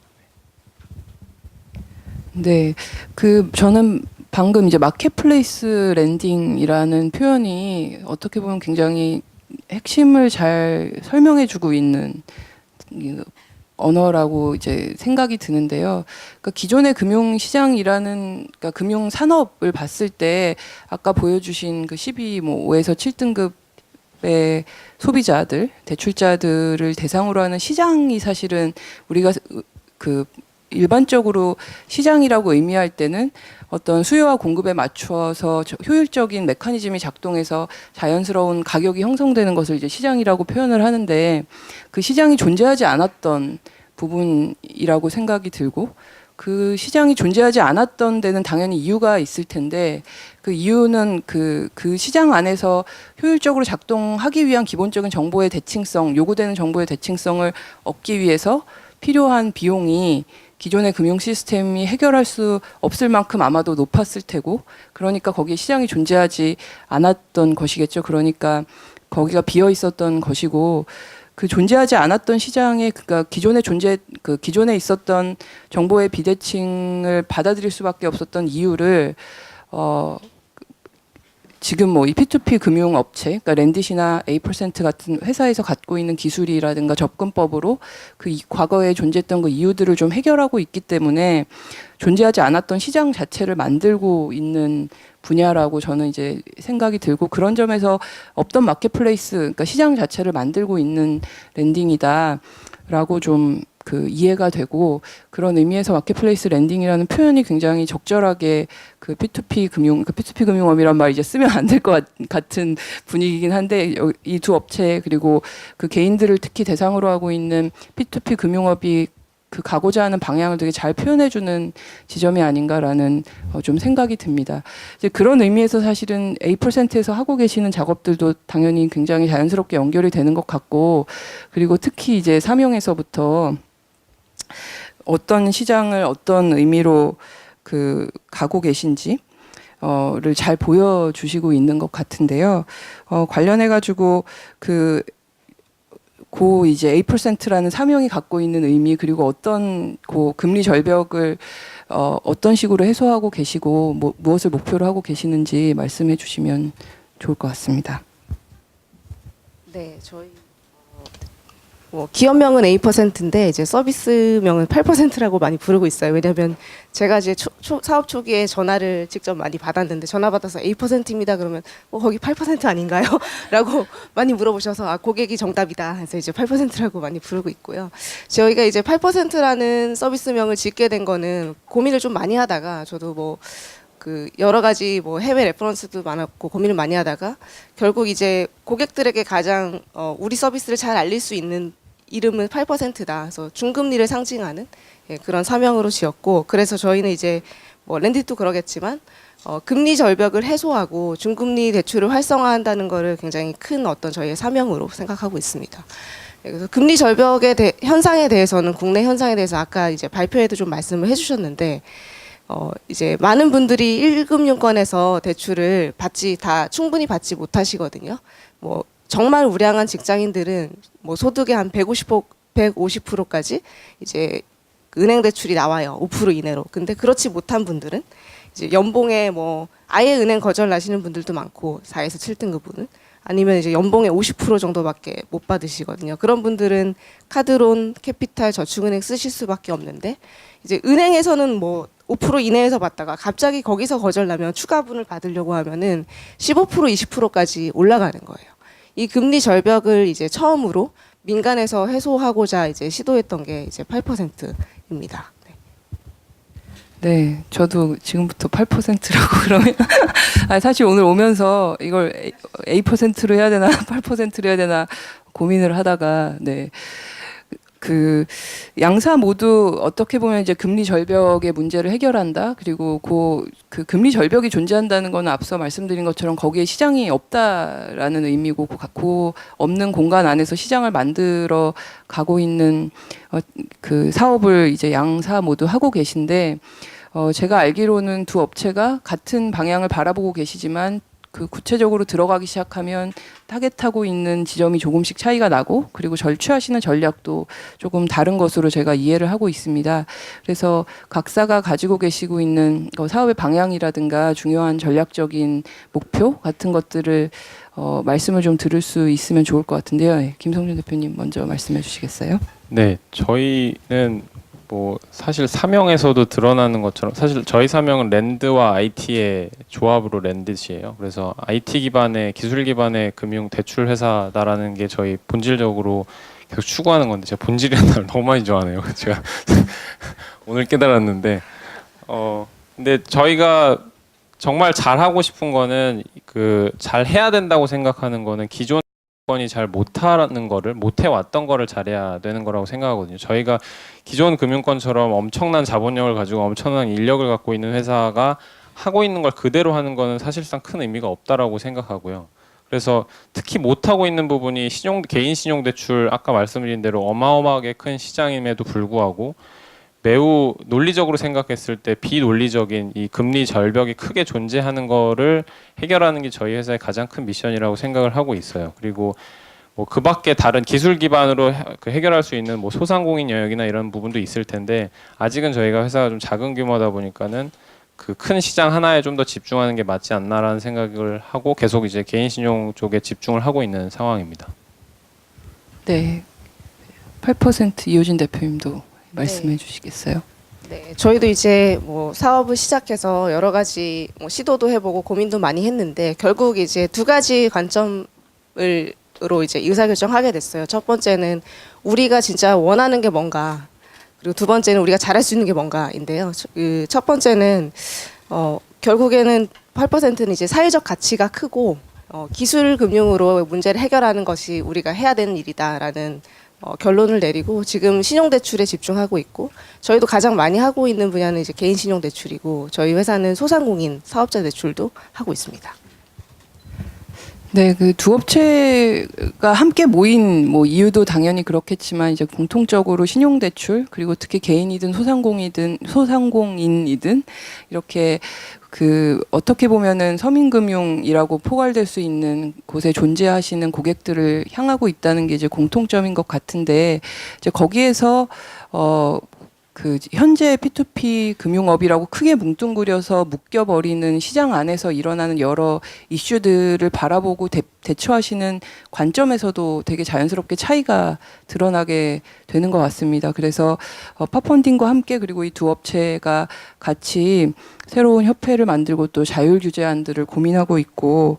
네, 그 저는 방금 이제 마켓플레이스 랜딩이라는 표현이 어떻게 보면 굉장히 핵심을 잘 설명해주고 있는 언어라고 이제 생각이 드는데요. 그러니까 기존의 금융시장이라는, 그러니까 금융산업을 봤을 때 아까 보여주신 그 12.5에서 7등급의 소비자들, 대출자들을 대상으로 하는 시장이 사실은 우리가 그 일반적으로 시장이라고 의미할 때는 어떤 수요와 공급에 맞춰서 효율적인 메커니즘이 작동해서 자연스러운 가격이 형성되는 것을 이제 시장이라고 표현을 하는데, 그 시장이 존재하지 않았던 부분이라고 생각이 들고, 그 시장이 존재하지 않았던 데는 당연히 이유가 있을 텐데, 그 이유는 그 시장 안에서 효율적으로 작동하기 위한 기본적인 정보의 대칭성, 요구되는 정보의 대칭성을 얻기 위해서 필요한 비용이 기존의 금융 시스템이 해결할 수 없을 만큼 아마도 높았을 테고, 그러니까 거기에 시장이 존재하지 않았던 것이겠죠. 그러니까 거기가 비어 있었던 것이고, 그 존재하지 않았던 시장에, 그러니까 기존에 있었던 정보의 비대칭을 받아들일 수밖에 없었던 이유를 지금 뭐 이 P2P 금융업체, 그러니까 랜딧이나 A% 같은 회사에서 갖고 있는 기술이라든가 접근법으로 과거에 존재했던 그 이유들을 좀 해결하고 있기 때문에 존재하지 않았던 시장 자체를 만들고 있는 분야라고 저는 이제 생각이 들고, 그런 점에서 없던 마켓플레이스, 그러니까 시장 자체를 만들고 있는 랜딩이다라고 좀 그 이해가 되고 그런 의미에서 마켓플레이스 랜딩이라는 표현이 굉장히 적절하게 그 P2P 금융, 그 P2P 금융업이란 말 이제 쓰면 안 될 것 같은 분위기긴 한데 이 두 업체 그리고 그 개인들을 특히 대상으로 하고 있는 P2P 금융업이 그 가고자 하는 방향을 되게 잘 표현해주는 지점이 아닌가라는 좀 생각이 듭니다. 이제 그런 의미에서 사실은 A%에서 하고 계시는 작업들도 당연히 굉장히 자연스럽게 연결이 되는 것 같고 그리고 특히 이제 사명에서부터 어떤 시장을 어떤 의미로 그 가고 계신지 를 잘 보여주시고 있는 것 같은데요. 관련해 가지고 고 이제 A%라는 사명이 갖고 있는 의미 그리고 어떤 고 금리 절벽을 어떤 식으로 해소하고 계시고 무엇을 목표로 하고 계시는지 말씀해 주시면 좋을 것 같습니다. 네, 저희 기업명은 A%인데 이제 서비스명은 8%라고 많이 부르고 있어요. 왜냐하면 제가 이제 사업 초기에 전화를 직접 많이 받았는데 전화 받아서 A%입니다. 그러면 거기 8% 아닌가요? 라고 많이 물어보셔서 고객이 정답이다. 해서 이제 8%라고 많이 부르고 있고요. 저희가 이제 8%라는 서비스명을 짓게 된 거는 고민을 좀 많이 하다가 저도 그 여러 가지 해외 레퍼런스도 많았고 고민을 많이 하다가 결국 이제 고객들에게 가장 우리 서비스를 잘 알릴 수 있는 이름은 8%다. 그래서 중금리를 상징하는 그런 사명으로 지었고 그래서 저희는 이제 랜디도 그러겠지만 금리 절벽을 해소하고 중금리 대출을 활성화한다는 거를 굉장히 큰 어떤 저희의 사명으로 생각하고 있습니다. 그래서 금리 절벽의 현상에 대해서는 국내 현상에 대해서 아까 이제 발표에도 좀 말씀을 해주셨는데. 이제 많은 분들이 1금융권에서 대출을 충분히 받지 못하시거든요. 정말 우량한 직장인들은 소득의 한 150%까지 이제 은행 대출이 나와요. 5% 이내로. 근데 그렇지 못한 분들은 이제 연봉에 아예 은행 거절하시는 분들도 많고 4에서 7등급은 아니면 이제 연봉의 50% 정도밖에 못 받으시거든요. 그런 분들은 카드론, 캐피탈, 저축은행 쓰실 수밖에 없는데 이제 은행에서는 5% 이내에서 받다가 갑자기 거기서 거절나면 추가분을 받으려고 하면은 15% 20%까지 올라가는 거예요. 이 금리 절벽을 이제 처음으로 민간에서 해소하고자 이제 시도했던 게 이제 8%입니다. 네, 저도 지금부터 8%라고 그러면 사실 오늘 오면서 이걸 A%로 해야 되나 8%로 해야 되나 고민을 하다가 그 양사 모두 어떻게 보면 이제 금리 절벽의 문제를 해결한다. 그리고 그 금리 절벽이 존재한다는 건 앞서 말씀드린 것처럼 거기에 시장이 없다라는 의미고 그 없는 공간 안에서 시장을 만들어 가고 있는 그 사업을 이제 양사 모두 하고 계신데 제가 알기로는 두 업체가 같은 방향을 바라보고 계시지만 그 구체적으로 들어가기 시작하면 타겟하고 있는 지점이 조금씩 차이가 나고 그리고 취하시는 전략도 조금 다른 것으로 제가 이해를 하고 있습니다. 그래서 각사가 가지고 계시고 있는 사업의 방향이라든가 중요한 전략적인 목표 같은 것들을 말씀을 좀 들을 수 있으면 좋을 것 같은데요. 김성준 대표님 먼저 말씀해 주시겠어요? 네, 저희는 사실 사명에서도 드러나는 것처럼 사실 저희 사명은 랜드와 IT의 조합으로 랜드시예요. 그래서 IT 기반의 기술 기반의 금융 대출 회사다라는 게 저희 본질적으로 계속 추구하는 건데 제가 본질이라는 말 너무 많이 좋아하네요. 제가 오늘 깨달았는데 근데 저희가 정말 잘하고 싶은 거는 잘 해야 된다고 생각하는 거는 기존 건이 잘 못해왔던 거를 잘해야 되는 거라고 생각하거든요. 저희가 기존 금융권처럼 엄청난 자본력을 가지고 엄청난 인력을 갖고 있는 회사가 하고 있는 걸 그대로 하는 거는 사실상 큰 의미가 없다라고 생각하고요. 그래서 특히 못하고 있는 부분이 개인 신용대출 아까 말씀드린 대로 어마어마하게 큰 시장임에도 불구하고 매우 논리적으로 생각했을 때 비논리적인 이 금리 절벽이 크게 존재하는 거를 해결하는 게 저희 회사의 가장 큰 미션이라고 생각을 하고 있어요. 그리고 그 밖에 다른 기술 기반으로 해결할 수 있는 소상공인 영역이나 이런 부분도 있을 텐데 아직은 저희가 회사가 좀 작은 규모다 보니까는 그 큰 시장 하나에 좀 더 집중하는 게 맞지 않나라는 생각을 하고 계속 이제 개인 신용 쪽에 집중을 하고 있는 상황입니다. 네, 8% 이효진 대표님도 말씀해 주시겠어요? 네, 저희도 이제 사업을 시작해서 여러 가지 시도도 해보고 고민도 많이 했는데 결국 이제 두 가지 관점으로 이제 의사결정하게 됐어요. 첫 번째는 우리가 진짜 원하는 게 뭔가 그리고 두 번째는 우리가 잘할 수 있는 게 뭔가인데요. 그 첫 번째는 결국에는 8%는 이제 사회적 가치가 크고 기술 금융으로 문제를 해결하는 것이 우리가 해야 되는 일이다라는 결론을 내리고 지금 신용대출에 집중하고 있고 저희도 가장 많이 하고 있는 분야는 이제 개인 신용대출이고 저희 회사는 소상공인 사업자 대출도 하고 있습니다. 네, 그 두 업체가 함께 모인 뭐 이유도 당연히 그렇겠지만 이제 공통적으로 신용대출 그리고 특히 개인이든 소상공인이든 이렇게 그 어떻게 보면은 서민금융이라고 포괄될 수 있는 곳에 존재하시는 고객들을 향하고 있다는 게 이제 공통점인 것 같은데 이제 거기에서 그 현재 P2P 금융업이라고 크게 뭉뚱그려서 묶여버리는 시장 안에서 일어나는 여러 이슈들을 바라보고 대처하시는 관점에서도 되게 자연스럽게 차이가 드러나게 되는 것 같습니다. 그래서 파펀딩과 함께 그리고 이 두 업체가 같이 새로운 협회를 만들고 또 자율 규제안들을 고민하고 있고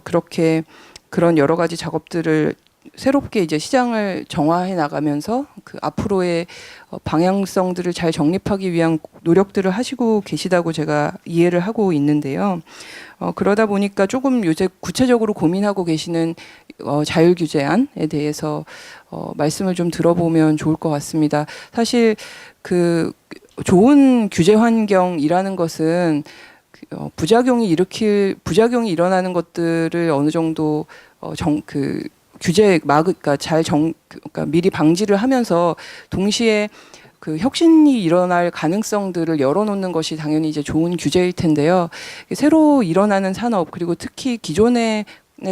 그렇게 그런 여러 가지 작업들을 새롭게 이제 시장을 정화해 나가면서 그 앞으로의 방향성들을 잘 정립하기 위한 노력들을 하시고 계시다고 제가 이해를 하고 있는데요. 그러다 보니까 조금 요새 구체적으로 고민하고 계시는 자율규제안에 대해서 말씀을 좀 들어보면 좋을 것 같습니다. 사실 그 좋은 규제 환경이라는 것은 부작용이 일어나는 것들을 어느 정도 규제 그러니까 그러니까 미리 방지를 하면서 동시에 그 혁신이 일어날 가능성들을 열어놓는 것이 당연히 이제 좋은 규제일 텐데요. 새로 일어나는 산업 그리고 특히 기존에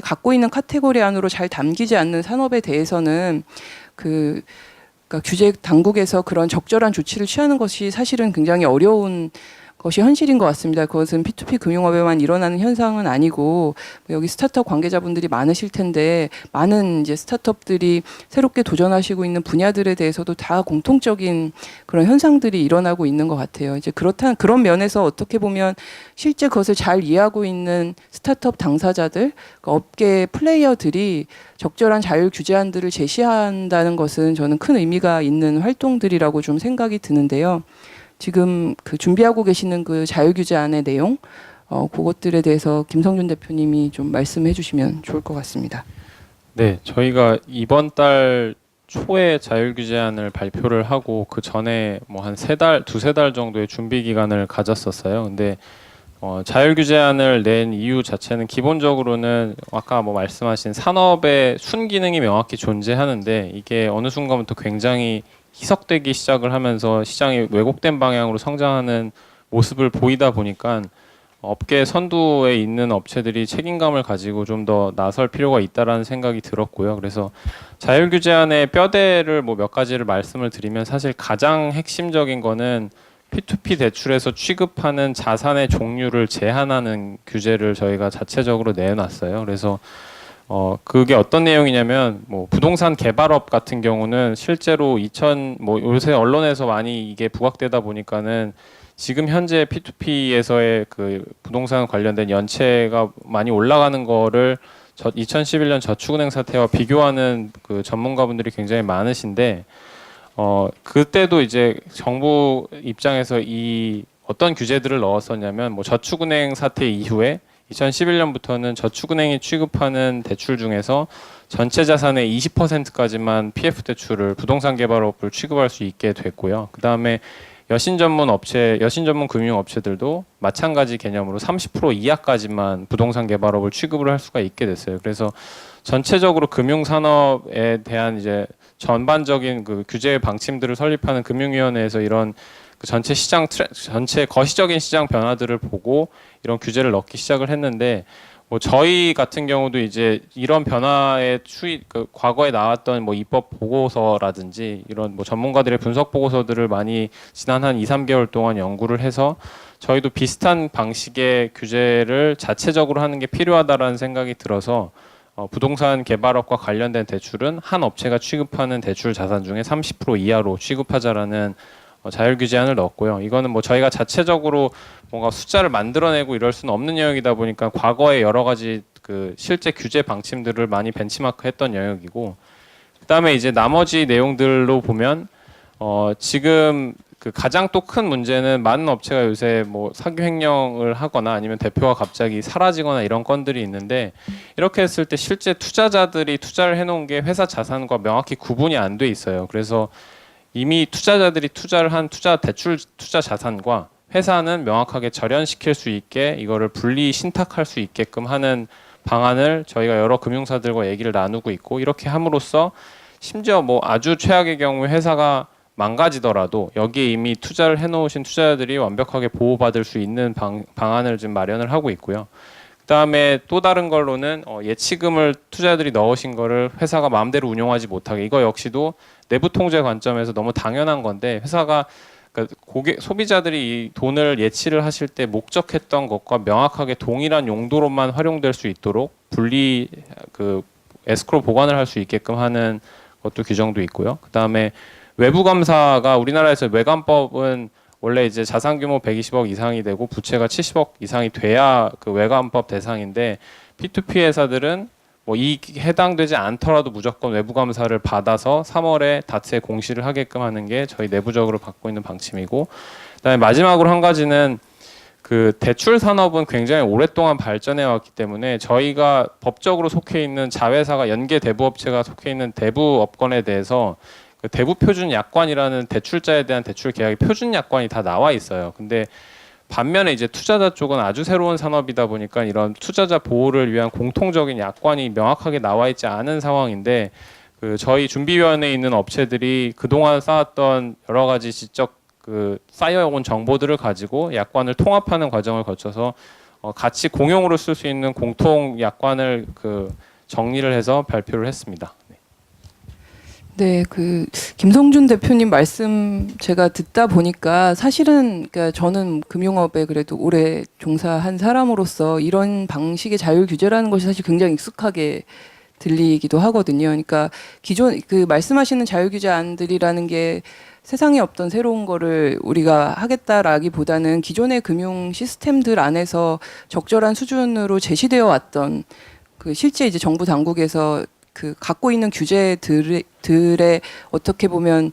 갖고 있는 카테고리 안으로 잘 담기지 않는 산업에 대해서는 그러니까 규제 당국에서 그런 적절한 조치를 취하는 것이 사실은 굉장히 어려운 것이 현실인 것 같습니다. 그것은 P2P 금융업에만 일어나는 현상은 아니고 여기 스타트업 관계자분들이 많으실 텐데 많은 이제 스타트업들이 새롭게 도전하시고 있는 분야들에 대해서도 다 공통적인 그런 현상들이 일어나고 있는 것 같아요. 이제 그렇다는 그런 면에서 어떻게 보면 실제 그것을 잘 이해하고 있는 스타트업 당사자들, 업계 플레이어들이 적절한 자율 규제안들을 제시한다는 것은 저는 큰 의미가 있는 활동들이라고 좀 생각이 드는데요. 지금 그 준비하고 계시는 그 자율규제안의 내용, 그것들에 대해서 김성준 대표님이 좀 말씀해 주시면 좋을 것 같습니다. 네, 저희가 이번 달 초에 자율규제안을 발표를 하고 그 전에 뭐 한 두세 달 정도의 준비 기간을 가졌었어요. 근데 자율규제안을 낸 이유 자체는 기본적으로는 아까 뭐 말씀하신 산업의 순기능이 명확히 존재하는데 이게 어느 순간부터 굉장히 희석되기 시작을 하면서 시장이 왜곡된 방향으로 성장하는 모습을 보이다 보니까 업계 선두에 있는 업체들이 책임감을 가지고 좀 더 나설 필요가 있다라는 생각이 들었고요. 그래서 자율규제안의 뼈대를 뭐 몇 가지를 말씀을 드리면 사실 가장 핵심적인 거는 P2P 대출에서 취급하는 자산의 종류를 제한하는 규제를 저희가 자체적으로 내놨어요. 그래서 그게 어떤 내용이냐면 뭐 부동산 개발업 같은 경우는 실제로 뭐 요새 언론에서 많이 이게 부각되다 보니까는 지금 현재 P2P에서의 그 부동산 관련된 연체가 많이 올라가는 거를 2011년 저축은행 사태와 비교하는 그 전문가분들이 굉장히 많으신데 그때도 이제 정부 입장에서 어떤 규제들을 넣었었냐면 뭐 저축은행 사태 이후에 2011년부터는 저축은행이 취급하는 대출 중에서 전체 자산의 20%까지만 PF 대출을 부동산 개발업을 취급할 수 있게 됐고요. 그 다음에 여신 전문 금융 업체들도 마찬가지 개념으로 30% 이하까지만 부동산 개발업을 취급을 할 수가 있게 됐어요. 그래서 전체적으로 금융 산업에 대한 이제 전반적인 그 규제 방침들을 설립하는 금융위원회에서 이런 그 전체 거시적인 시장 변화들을 보고 이런 규제를 넣기 시작을 했는데 뭐 저희 같은 경우도 이제 이런 변화의 과거에 나왔던 뭐 입법 보고서라든지 이런 뭐 전문가들의 분석 보고서들을 많이 지난 한 2, 3개월 동안 연구를 해서 저희도 비슷한 방식의 규제를 자체적으로 하는 게 필요하다라는 생각이 들어서 부동산 개발업과 관련된 대출은 한 업체가 취급하는 대출 자산 중에 30% 이하로 취급하자라는 자율규제안을 넣었고요. 이거는 뭐 저희가 자체적으로 뭔가 숫자를 만들어내고 이럴 수는 없는 영역이다 보니까 과거에 여러 가지 그 실제 규제 방침들을 많이 벤치마크했던 영역이고, 그다음에 이제 나머지 내용들로 보면 지금 그 가장 또 큰 문제는 많은 업체가 요새 뭐 사기 횡령을 하거나 아니면 대표가 갑자기 사라지거나 이런 건들이 있는데 이렇게 했을 때 실제 투자자들이 투자를 해놓은 게 회사 자산과 명확히 구분이 안 돼 있어요. 그래서 이미 투자자들이 투자를 한 대출 투자 자산과 회사는 명확하게 절연시킬 수 있게 이거를 분리 신탁할 수 있게끔 하는 방안을 저희가 여러 금융사들과 얘기를 나누고 있고 이렇게 함으로써 심지어 뭐 아주 최악의 경우에 회사가 망가지더라도 여기에 이미 투자를 해놓으신 투자자들이 완벽하게 보호받을 수 있는 방안을 지금 마련을 하고 있고요. 그다음에 또 다른 걸로는 예치금을 투자자들이 넣으신 거를 회사가 마음대로 운용하지 못하게 이거 역시도 내부 통제 관점에서 너무 당연한 건데 회사가 그러니까 소비자들이 이 돈을 예치를 하실 때 목적했던 것과 명확하게 동일한 용도로만 활용될 수 있도록 분리 에스크로 보관을 할 수 있게끔 하는 것도 규정도 있고요. 그다음에 외부 감사가 우리나라에서 외감법은 원래 이제 자산 규모 120억 이상이 되고 부채가 70억 이상이 돼야 그 외감법 대상인데 P2P 회사들은 뭐 이 해당되지 않더라도 무조건 외부 감사를 받아서 3월에 다트에 공시를 하게끔 하는 게 저희 내부적으로 갖고 있는 방침이고 그다음에 마지막으로 한 가지는 그 대출 산업은 굉장히 오랫동안 발전해 왔기 때문에 저희가 법적으로 속해 있는 자회사가 연계 대부업체가 속해 있는 대부업권에 대해서 그 대부 표준 약관이라는 대출자에 대한 대출 계약의 표준 약관이 다 나와 있어요. 근데 반면에 이제 투자자 쪽은 아주 새로운 산업이다 보니까 이런 투자자 보호를 위한 공통적인 약관이 명확하게 나와 있지 않은 상황인데 그 저희 준비위원회에 있는 업체들이 그동안 쌓았던 여러 가지 지적 쌓여온 정보들을 가지고 약관을 통합하는 과정을 거쳐서 같이 공용으로 쓸 수 있는 공통 약관을 정리를 해서 발표를 했습니다. 네, 김성준 대표님 말씀 제가 듣다 보니까 사실은 그러니까 저는 금융업에 그래도 오래 종사한 사람으로서 이런 방식의 자율 규제라는 것이 사실 굉장히 익숙하게 들리기도 하거든요. 그러니까 기존 말씀하시는 자율 규제안들이라는 게 세상에 없던 새로운 거를 우리가 하겠다라기보다는 기존의 금융 시스템들 안에서 적절한 수준으로 제시되어 왔던 실제 이제 정부 당국에서 갖고 있는 규제들의 어떻게 보면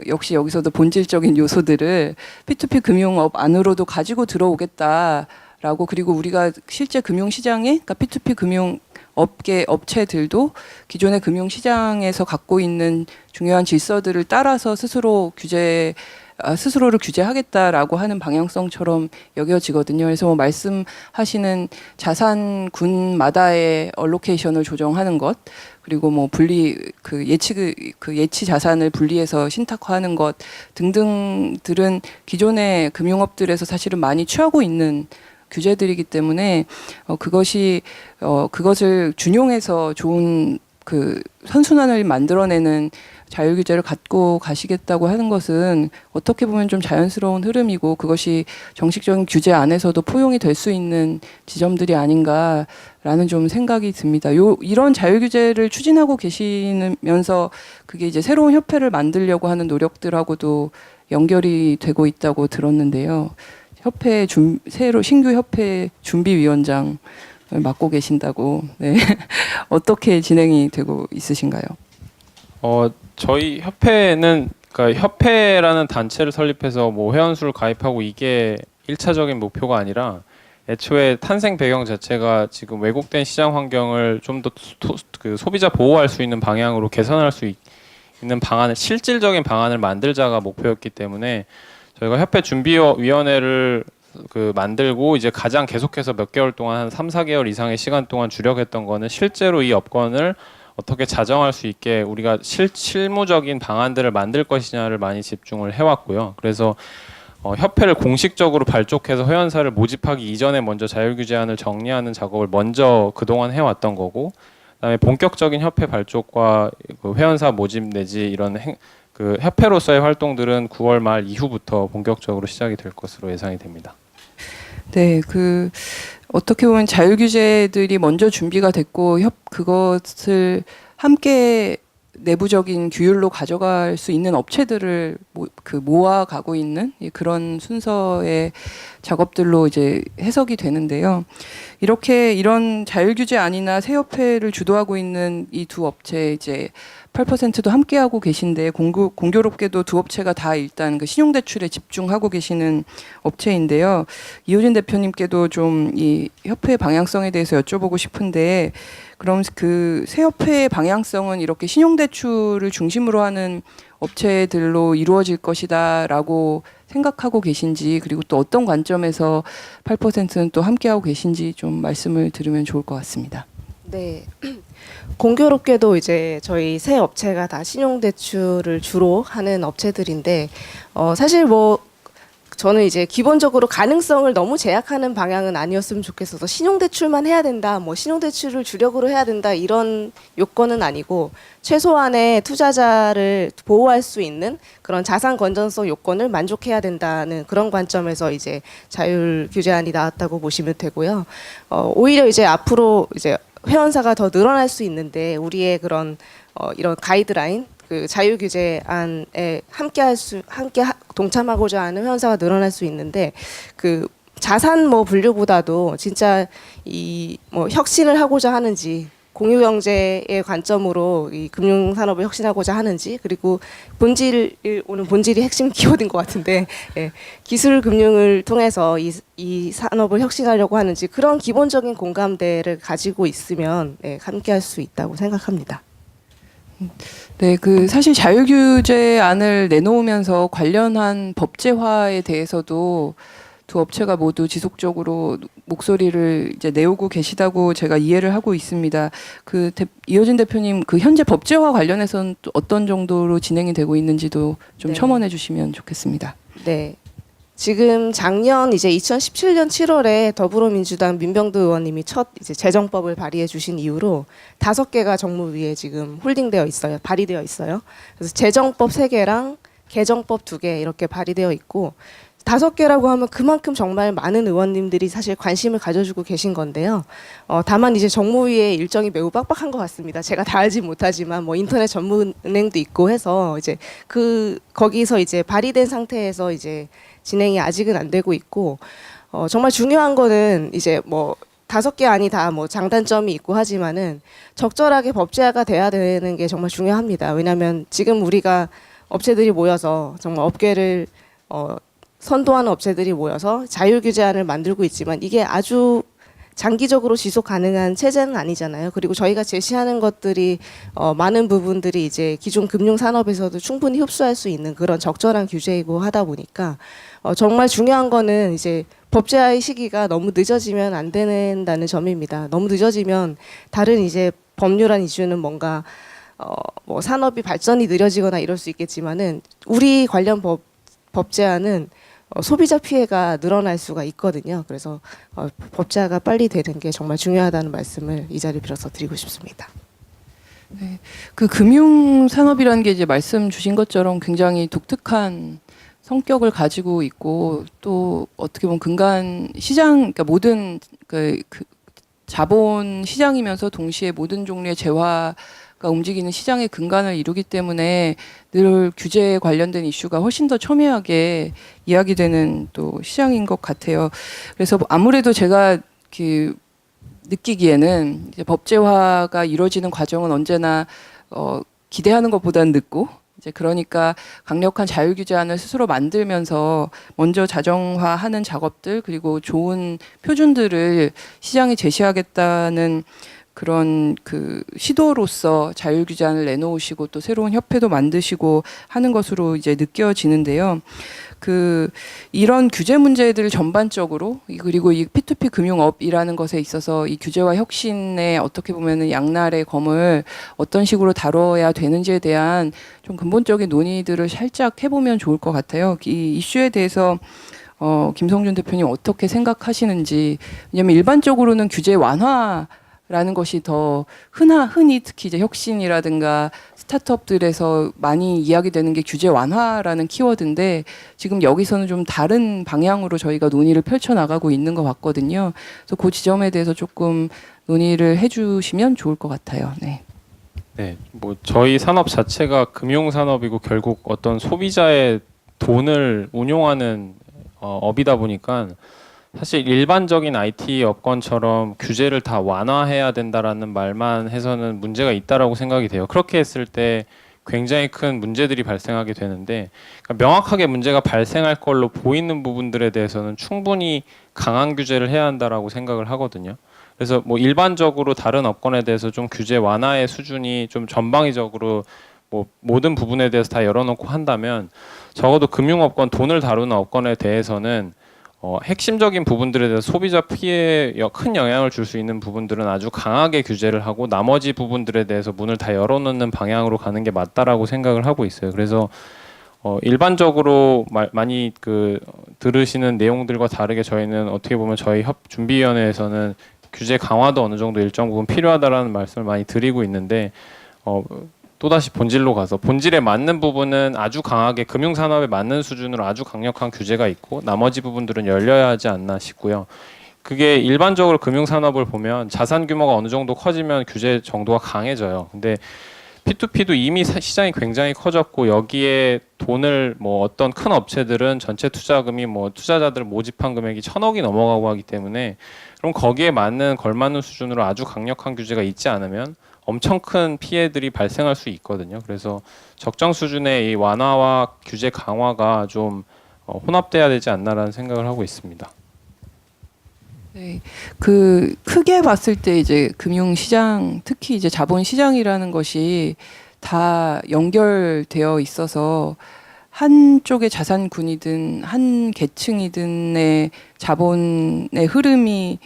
역시 여기서도 본질적인 요소들을 P2P 금융업 안으로도 가지고 들어오겠다라고 그리고 우리가 실제 금융시장에 그러니까 P2P 금융 업체들도 기존의 금융시장에서 갖고 있는 중요한 질서들을 따라서 스스로를 규제하겠다라고 하는 방향성처럼 여겨지거든요. 그래서 뭐 말씀하시는 자산군마다의 얼로케이션을 조정하는 것, 그리고 뭐 예치 자산을 분리해서 신탁화하는 것 등등들은 기존의 금융업들에서 사실은 많이 취하고 있는 규제들이기 때문에 그것을 준용해서 좋은 선순환을 만들어내는 자율 규제를 갖고 가시겠다고 하는 것은 어떻게 보면 좀 자연스러운 흐름이고 그것이 정식적인 규제 안에서도 포용이 될 수 있는 지점들이 아닌가라는 좀 생각이 듭니다. 이런 자율 규제를 추진하고 계시면서 그게 이제 새로운 협회를 만들려고 하는 노력들하고도 연결이 되고 있다고 들었는데요. 신규 협회 준비위원장을 맡고 계신다고. 네. 어떻게 진행이 되고 있으신가요? 저희 협회는 그러니까 협회라는 단체를 설립해서 뭐 회원수를 가입하고 이게 1차적인 목표가 아니라 애초에 탄생 배경 자체가 지금 왜곡된 시장 환경을 좀 더 소비자 보호할 수 있는 방향으로 개선할 수 있는 실질적인 방안을 만들자가 목표였기 때문에 저희가 협회 준비위원회를 만들고 이제 가장 계속해서 몇 개월 동안 한 3, 4개월 이상의 시간 동안 주력했던 거는 실제로 이 업권을 어떻게 자정할 수 있게 우리가 실무적인 방안들을 만들 것이냐를 많이 집중을 해왔고요. 그래서 협회를 공식적으로 발족해서 회원사를 모집하기 이전에 먼저 자율규제안을 정리하는 작업을 먼저 그동안 해왔던 거고, 그다음에 본격적인 협회 발족과 회원사 모집 내지 이런 협회로서의 활동들은 9월 말 이후부터 본격적으로 시작이 될 것으로 예상이 됩니다. 네, 어떻게 보면 자율 규제들이 먼저 준비가 됐고 그것을 함께 내부적인 규율로 가져갈 수 있는 업체들을 모아가고 있는 그런 순서의 작업들로 이제 해석이 되는데요. 이렇게 이런 자율규제안이나 새협회를 주도하고 있는 이 두 업체 이제 8%도 함께하고 계신데 공교롭게도 두 업체가 다 일단 그 신용대출에 집중하고 계시는 업체인데요. 이호진 대표님께도 좀 이 협회 방향성에 대해서 여쭤보고 싶은데 그럼 그 새협회의 방향성은 이렇게 신용대출을 중심으로 하는 업체들로 이루어질 것이다라고 생각하고 계신지 그리고 또 어떤 관점에서 8%는 또 함께하고 계신지 좀 말씀을 들으면 좋을 것 같습니다. 네. 공교롭게도 이제 저희 세 업체가 다 신용대출을 주로 하는 업체들인데 사실 뭐 저는 이제 기본적으로 가능성을 너무 제약하는 방향은 아니었으면 좋겠어서 신용대출만 해야 된다, 뭐 신용대출을 주력으로 해야 된다 이런 요건은 아니고 최소한의 투자자를 보호할 수 있는 그런 자산 건전성 요건을 만족해야 된다는 그런 관점에서 이제 자율 규제안이 나왔다고 보시면 되고요. 오히려 이제 앞으로 이제 회원사가 더 늘어날 수 있는데 우리의 그런 이런 가이드라인 그 자율규제안에 함께 동참하고자 하는 회원사가 늘어날 수 있는데 그 자산 뭐 분류보다도 진짜 이 뭐 혁신을 하고자 하는지 공유경제의 관점으로 이 금융산업을 혁신하고자 하는지 그리고 오늘 본질이 핵심 키워드인 것 같은데 예, 기술 금융을 통해서 이 산업을 혁신하려고 하는지 그런 기본적인 공감대를 가지고 있으면 예, 함께할 수 있다고 생각합니다. 네, 그 사실 자율규제안을 내놓으면서 관련한 법제화에 대해서도 두 업체가 모두 지속적으로 목소리를 이제 내오고 계시다고 제가 이해를 하고 있습니다. 이호진 대표님, 그 현재 법제화 관련해서는 또 어떤 정도로 진행이 되고 있는지도 좀 네. 첨언해 주시면 좋겠습니다. 네. 지금 작년 이제 2017년 7월에 더불어민주당 민병두 의원님이 첫 이제 재정법을 발의해 주신 이후로 5개가 정무위에 지금 홀딩되어 있어요. 발의되어 있어요. 그래서 재정법 3개랑 개정법 2개 이렇게 발의되어 있고 5개라고 하면 그만큼 정말 많은 의원님들이 사실 관심을 가져주고 계신 건데요. 다만 이제 정무위의 일정이 매우 빡빡한 것 같습니다. 제가 다 알지 못하지만 뭐 인터넷 전문은행도 있고 해서 이제 거기서 이제 발의된 상태에서 이제 진행이 아직은 안 되고 있고 정말 중요한 거는 이제 뭐 5개 안이 다 뭐 장단점이 있고 하지만은 적절하게 법제화가 돼야 되는 게 정말 중요합니다. 왜냐하면 지금 우리가 업체들이 모여서 정말 업계를 선도하는 업체들이 모여서 자율규제안을 만들고 있지만 이게 아주 장기적으로 지속 가능한 체제는 아니잖아요. 그리고 저희가 제시하는 것들이 많은 부분들이 이제 기존 금융 산업에서도 충분히 흡수할 수 있는 그런 적절한 규제이고 하다 보니까 정말 중요한 거는 이제 법제화의 시기가 너무 늦어지면 안 된다는 점입니다. 너무 늦어지면 다른 이제 법률안 이슈는 뭔가 뭐 산업이 발전이 느려지거나 이럴 수 있겠지만은 우리 관련 법제화는 소비자 피해가 늘어날 수가 있거든요. 그래서 법제화가 빨리 되는 게 정말 중요하다는 말씀을 이 자리를 빌어서 드리고 싶습니다. 네, 그 금융 산업이라는 게 이제 말씀 주신 것처럼 굉장히 독특한 성격을 가지고 있고 또 어떻게 보면 근간 시장, 그러니까 모든 그 자본 시장이면서 동시에 모든 종류의 재화가 움직이는 시장의 근간을 이루기 때문에 늘 규제에 관련된 이슈가 훨씬 더 첨예하게 이야기되는 또 시장인 것 같아요. 그래서 아무래도 제가 느끼기에는 이제 법제화가 이루어지는 과정은 언제나 기대하는 것보다는 늦고 이제 그러니까 강력한 자율규제안을 스스로 만들면서 먼저 자정화하는 작업들 그리고 좋은 표준들을 시장에 제시하겠다는 그런 그 시도로서 자율규제안을 내놓으시고 또 새로운 협회도 만드시고 하는 것으로 이제 느껴지는데요. 이런 규제 문제들 전반적으로 그리고 이 P2P 금융업이라는 것에 있어서 이 규제와 혁신에 어떻게 보면은 양날의 검을 어떤 식으로 다뤄야 되는지에 대한 좀 근본적인 논의들을 살짝 해보면 좋을 것 같아요. 이 이슈에 대해서 김성준 대표님 어떻게 생각하시는지. 왜냐하면 일반적으로는 규제 완화라는 것이 더 흔히 특히 이제 혁신이라든가 스타트업들에서 많이 이야기되는 게 규제 완화라는 키워드인데 지금 여기서는 좀 다른 방향으로 저희가 논의를 펼쳐나가고 있는 것 같거든요. 그래서 그 지점에 대해서 조금 논의를 해주시면 좋을 것 같아요. 네. 네, 뭐 저희 산업 자체가 금융 산업이고 결국 어떤 소비자의 돈을 운용하는 업이다 보니까 사실 일반적인 IT 업권처럼 규제를 다 완화해야 된다라는 말만 해서는 문제가 있다라고 생각이 돼요. 그렇게 했을 때 굉장히 큰 문제들이 발생하게 되는데, 그러니까 명확하게 문제가 발생할 걸로 보이는 부분들에 대해서는 충분히 강한 규제를 해야 한다라고 생각을 하거든요. 그래서 뭐 일반적으로 다른 업권에 대해서 좀 규제 완화의 수준이 좀 전방위적으로 뭐 모든 부분에 대해서 다 열어놓고 한다면, 적어도 금융업권, 돈을 다루는 업권에 대해서는 핵심적인 부분들에 대해서 소비자 피해에 큰 영향을 줄 수 있는 부분들은 아주 강하게 규제를 하고, 나머지 부분들에 대해서 문을 다 열어놓는 방향으로 가는 게 맞다라고 생각을 하고 있어요. 그래서 일반적으로 많이 들으시는 내용들과 다르게 저희는 어떻게 보면 저희 준비위원회에서는 규제 강화도 어느 정도 일정 부분 필요하다라는 말씀을 많이 드리고 있는데, 또다시 본질로 가서 본질에 맞는 부분은 아주 강하게 금융산업에 맞는 수준으로 아주 강력한 규제가 있고, 나머지 부분들은 열려야 하지 않나 싶고요. 그게 일반적으로 금융산업을 보면 자산 규모가 어느 정도 커지면 규제 정도가 강해져요. 근데 P2P도 이미 시장이 굉장히 커졌고, 여기에 돈을 뭐 어떤 큰 업체들은 전체 투자금이 뭐 투자자들 모집한 금액이 1,000억이 넘어가고 하기 때문에, 그럼 거기에 걸맞는 수준으로 아주 강력한 규제가 있지 않으면 엄청 큰 피해들이 발생할 수 있거든요. 그래서 적정 수준의 이 완화와 규제 강화가 좀 혼합돼야 되지 않나라는 생각을 하고 있습니다. 네, 그 크게 봤을 때 이제 금융시장, 특히 이제 자본시장이라는 것이 다 연결되어 있어서 한쪽의 자산군이든 한 계층이든의 자본의 흐름이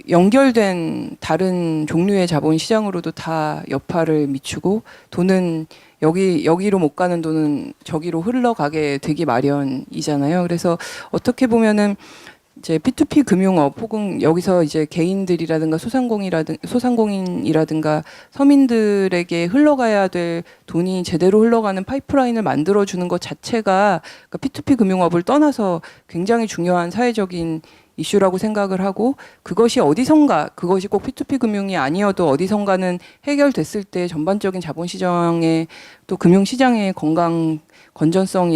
연결된 다른 종류의 자본시장으로도 다 여파를 미치고, 돈은 여기로 못 가는 돈은 저기로 흘러가게 되기 마련이잖아요. 그래서 어떻게 보면은 이제 P2P 금융업, 혹은 여기서 이제 개인들이라든가 소상공인이라든가 서민들에게 흘러가야 될 돈이 제대로 흘러가는 파이프라인을 만들어주는 것 자체가, 그러니까 P2P 금융업을 떠나서 굉장히 중요한 사회적인 이슈라고 생각을 하고, 그것이 꼭 P2P 금융이 아니어도 어디선가는 해결됐을 때 전반적인 자본시장의 또 금융시장의 건전성,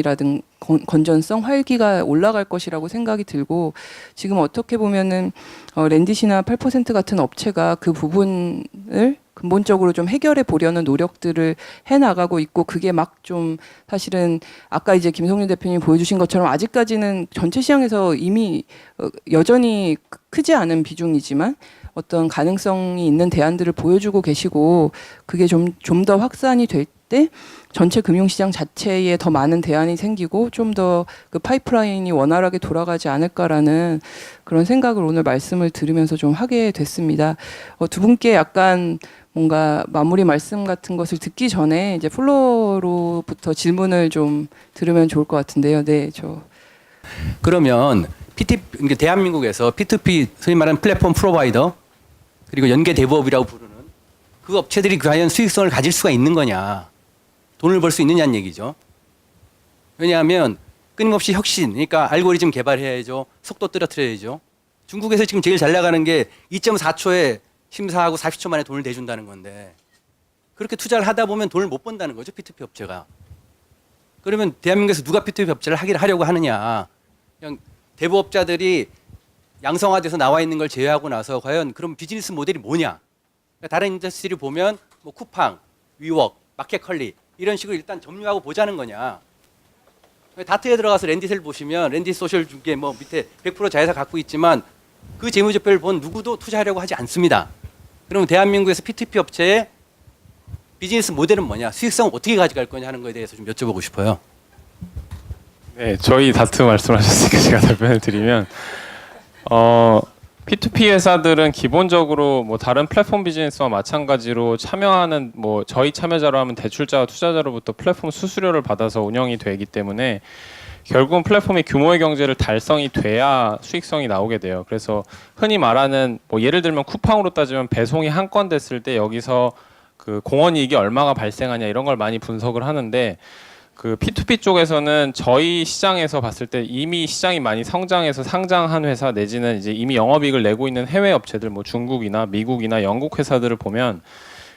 활기가 올라갈 것이라고 생각이 들고, 지금 어떻게 보면은 랜디시나 8% 같은 업체가 그 부분을 근본적으로 좀 해결해 보려는 노력들을 해 나가고 있고, 그게 막 좀 사실은 아까 이제 김성윤 대표님이 보여주신 것처럼 아직까지는 전체 시장에서 이미 여전히 크지 않은 비중이지만 어떤 가능성이 있는 대안들을 보여주고 계시고, 그게 좀 더 확산이 될 때 전체 금융시장 자체에 더 많은 대안이 생기고 좀 더 그 파이프라인이 원활하게 돌아가지 않을까라는 그런 생각을 오늘 말씀을 들으면서 좀 하게 됐습니다. 두 분께 약간 뭔가 마무리 말씀 같은 것을 듣기 전에 이제 플로로부터 질문을 좀 들으면 좋을 것 같은데요. 네, 그러면 그러니까 대한민국에서 P2P, 소위 말하는 플랫폼 프로바이더, 그리고 연계 대부업이라고 부르는 그 업체들이 과연 수익성을 가질 수가 있는 거냐, 돈을 벌 수 있느냐는 얘기죠. 왜냐하면 끊임없이 혁신, 그러니까 알고리즘 개발해야죠, 속도 떨어뜨려야죠. 중국에서 지금 제일 잘 나가는 게 2.4초에 심사하고 40초 만에 돈을 내준다는 건데, 그렇게 투자를 하다 보면 돈을 못 번다는 거죠, P2P 업체가. 그러면 대한민국에서 누가 P2P 업체를 하려고 하느냐. 그냥 대부업자들이 양성화돼서 나와 있는 걸 제외하고 나서 과연 그럼 비즈니스 모델이 뭐냐. 그러니까 다른 인더스트리를 보면 뭐 쿠팡, 위웍, 마켓컬리 이런 식으로 일단 점유하고 보자는 거냐. 다트에 들어가서 랜디셀 보시면 랜디 소셜 중에 뭐 밑에 100% 자회사 갖고 있지만 그 재무제표를 본 누구도 투자하려고 하지 않습니다. 그러면 대한민국에서 P2P 업체의 비즈니스 모델은 뭐냐, 수익성을 어떻게 가져갈 거냐 하는 거에 대해서 좀 여쭤보고 싶어요. 네, 저희 다트 말씀하셨으니까 제가 답변을 드리면, P2P 회사들은 기본적으로 뭐 다른 플랫폼 비즈니스와 마찬가지로 참여하는, 뭐 저희 참여자로 하면 대출자와 투자자로부터 플랫폼 수수료를 받아서 운영이 되기 때문에 결국은 플랫폼이 규모의 경제를 달성이 돼야 수익성이 나오게 돼요. 그래서 흔히 말하는 뭐 예를 들면 쿠팡으로 따지면 배송이 한 건 됐을 때 여기서 그 공헌이익이 얼마가 발생하냐 이런 걸 많이 분석을 하는데, 그 P2P 쪽에서는 저희 시장에서 봤을 때 이미 시장이 많이 성장해서 상장한 회사 내지는 이제 이미 영업이익을 내고 있는 해외 업체들, 뭐 중국이나 미국이나 영국 회사들을 보면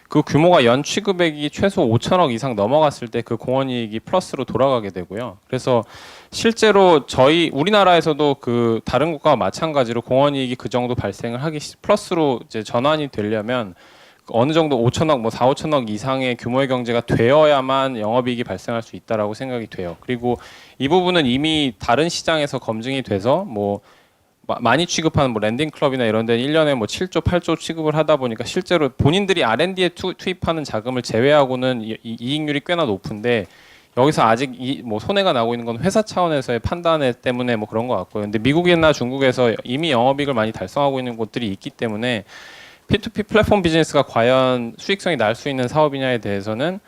그 규모가 연 취급액이 최소 5천억 이상 넘어갔을 때 그 공원이익이 플러스로 돌아가게 되고요. 그래서 실제로 우리나라에서도 그 다른 국가와 마찬가지로 공원이익이 그 정도 발생을 플러스로 이제 전환이 되려면 어느 정도 5천억, 뭐 4, 5천억 이상의 규모의 경제가 되어야만 영업이익이 발생할 수 있다라고 생각이 돼요. 그리고 이 부분은 이미 다른 시장에서 검증이 돼서 뭐 많이 취급하는 뭐 랜딩 클럽이나 이런 데는 1년에 뭐 7조, 8조 취급을 하다 보니까 실제로 본인들이 R&D에 투입하는 자금을 제외하고는 이익률이 꽤나 높은데 여기서 아직 뭐 손해가 나고 있는 건 회사 차원에서의 판단 때문에 뭐 그런 것 같고요. 근데 미국이나 중국에서 이미 영업이익을 많이 달성하고 있는 곳들이 있기 때문에 P2P 플랫폼 비즈니스가 과연 수익성이 날 수 있는 사업이냐에 대해서는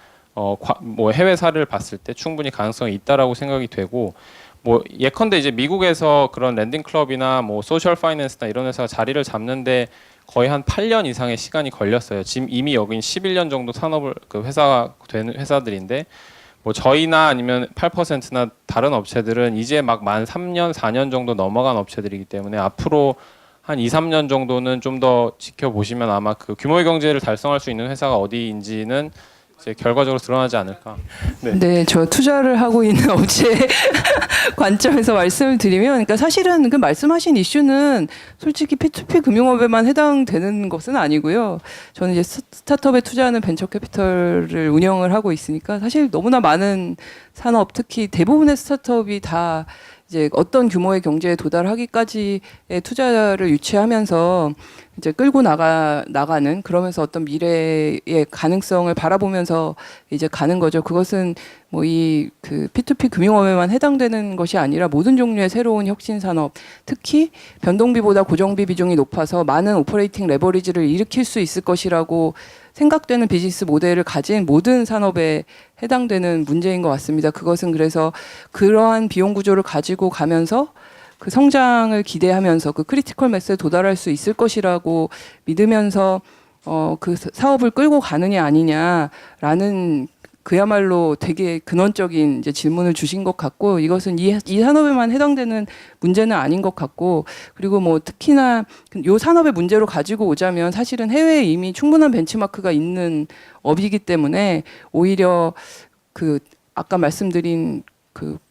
뭐 해외 사례를 봤을 때 충분히 가능성이 있다라고 생각이 되고 뭐 예컨대 이제 미국에서 그런 랜딩 클럽이나 뭐 소셜 파이낸스나 이런 회사가 자리를 잡는데 거의 한 8년 이상의 시간이 걸렸어요. 지금 이미 여긴 11년 정도 산업을 그 회사가 되는 회사들인데 뭐 저희나 아니면 8%나 다른 업체들은 이제 막 만 3년, 4년 정도 넘어간 업체들이기 때문에 앞으로 한 2, 3년 정도는 좀 더 지켜보시면 아마 그 규모의 경제를 달성할 수 있는 회사가 어디인지는 이제 결과적으로 드러나지 않을까. 네, 저 투자를 하고 있는 업체 관점에서 말씀을 드리면, 그러니까 사실은 그 말씀하신 이슈는 솔직히 P2P 금융업에만 해당되는 것은 아니고요. 저는 이제 스타트업에 투자하는 벤처 캐피털을 운영을 하고 있으니까 사실 너무나 많은 산업, 특히 대부분의 스타트업이 다 이제 어떤 규모의 경제에 도달하기까지의 투자를 유치하면서 이제 끌고 나가는 그러면서 어떤 미래의 가능성을 바라보면서 이제 가는 거죠. 그것은 뭐 이 그 P2P 금융업에만 해당되는 것이 아니라 모든 종류의 새로운 혁신 산업, 특히 변동비보다 고정비 비중이 높아서 많은 오퍼레이팅 레버리지를 일으킬 수 있을 것이라고 생각되는 비즈니스 모델을 가진 모든 산업에 해당되는 문제인 것 같습니다. 그것은 그래서 그러한 비용 구조를 가지고 가면서 그 성장을 기대하면서 그 크리티컬 매스에 도달할 수 있을 것이라고 믿으면서 그 사업을 끌고 가느냐 아니냐라는 그야말로 되게 근원적인 이제 질문을 주신 것 같고, 이것은 이 산업에만 해당되는 문제는 아닌 것 같고, 그리고 뭐 특히나 요 산업의 문제로 가지고 오자면 사실은 해외에 이미 충분한 벤치마크가 있는 업이기 때문에 오히려 그 아까 말씀드린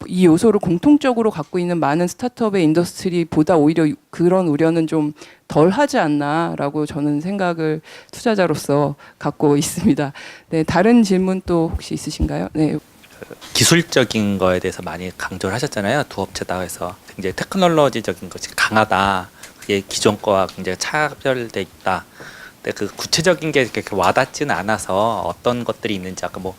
이 요소를 공통적으로 갖고 있는 많은 스타트업의 인더스트리보다 오히려 그런 우려는 좀 덜 하지 않나라고 저는 생각을 투자자로서 갖고 있습니다. 네, 다른 질문 또 혹시 있으신가요? 네. 기술적인 거에 대해서 많이 강조를 하셨잖아요. 두 업체 다 해서 굉장히 테크놀로지적인 것이 강하다. 그게 기존 거와 굉장히 차별돼 있다. 근데 그 구체적인 게 이렇게 와닿지는 않아서 어떤 것들이 있는지 아까 뭐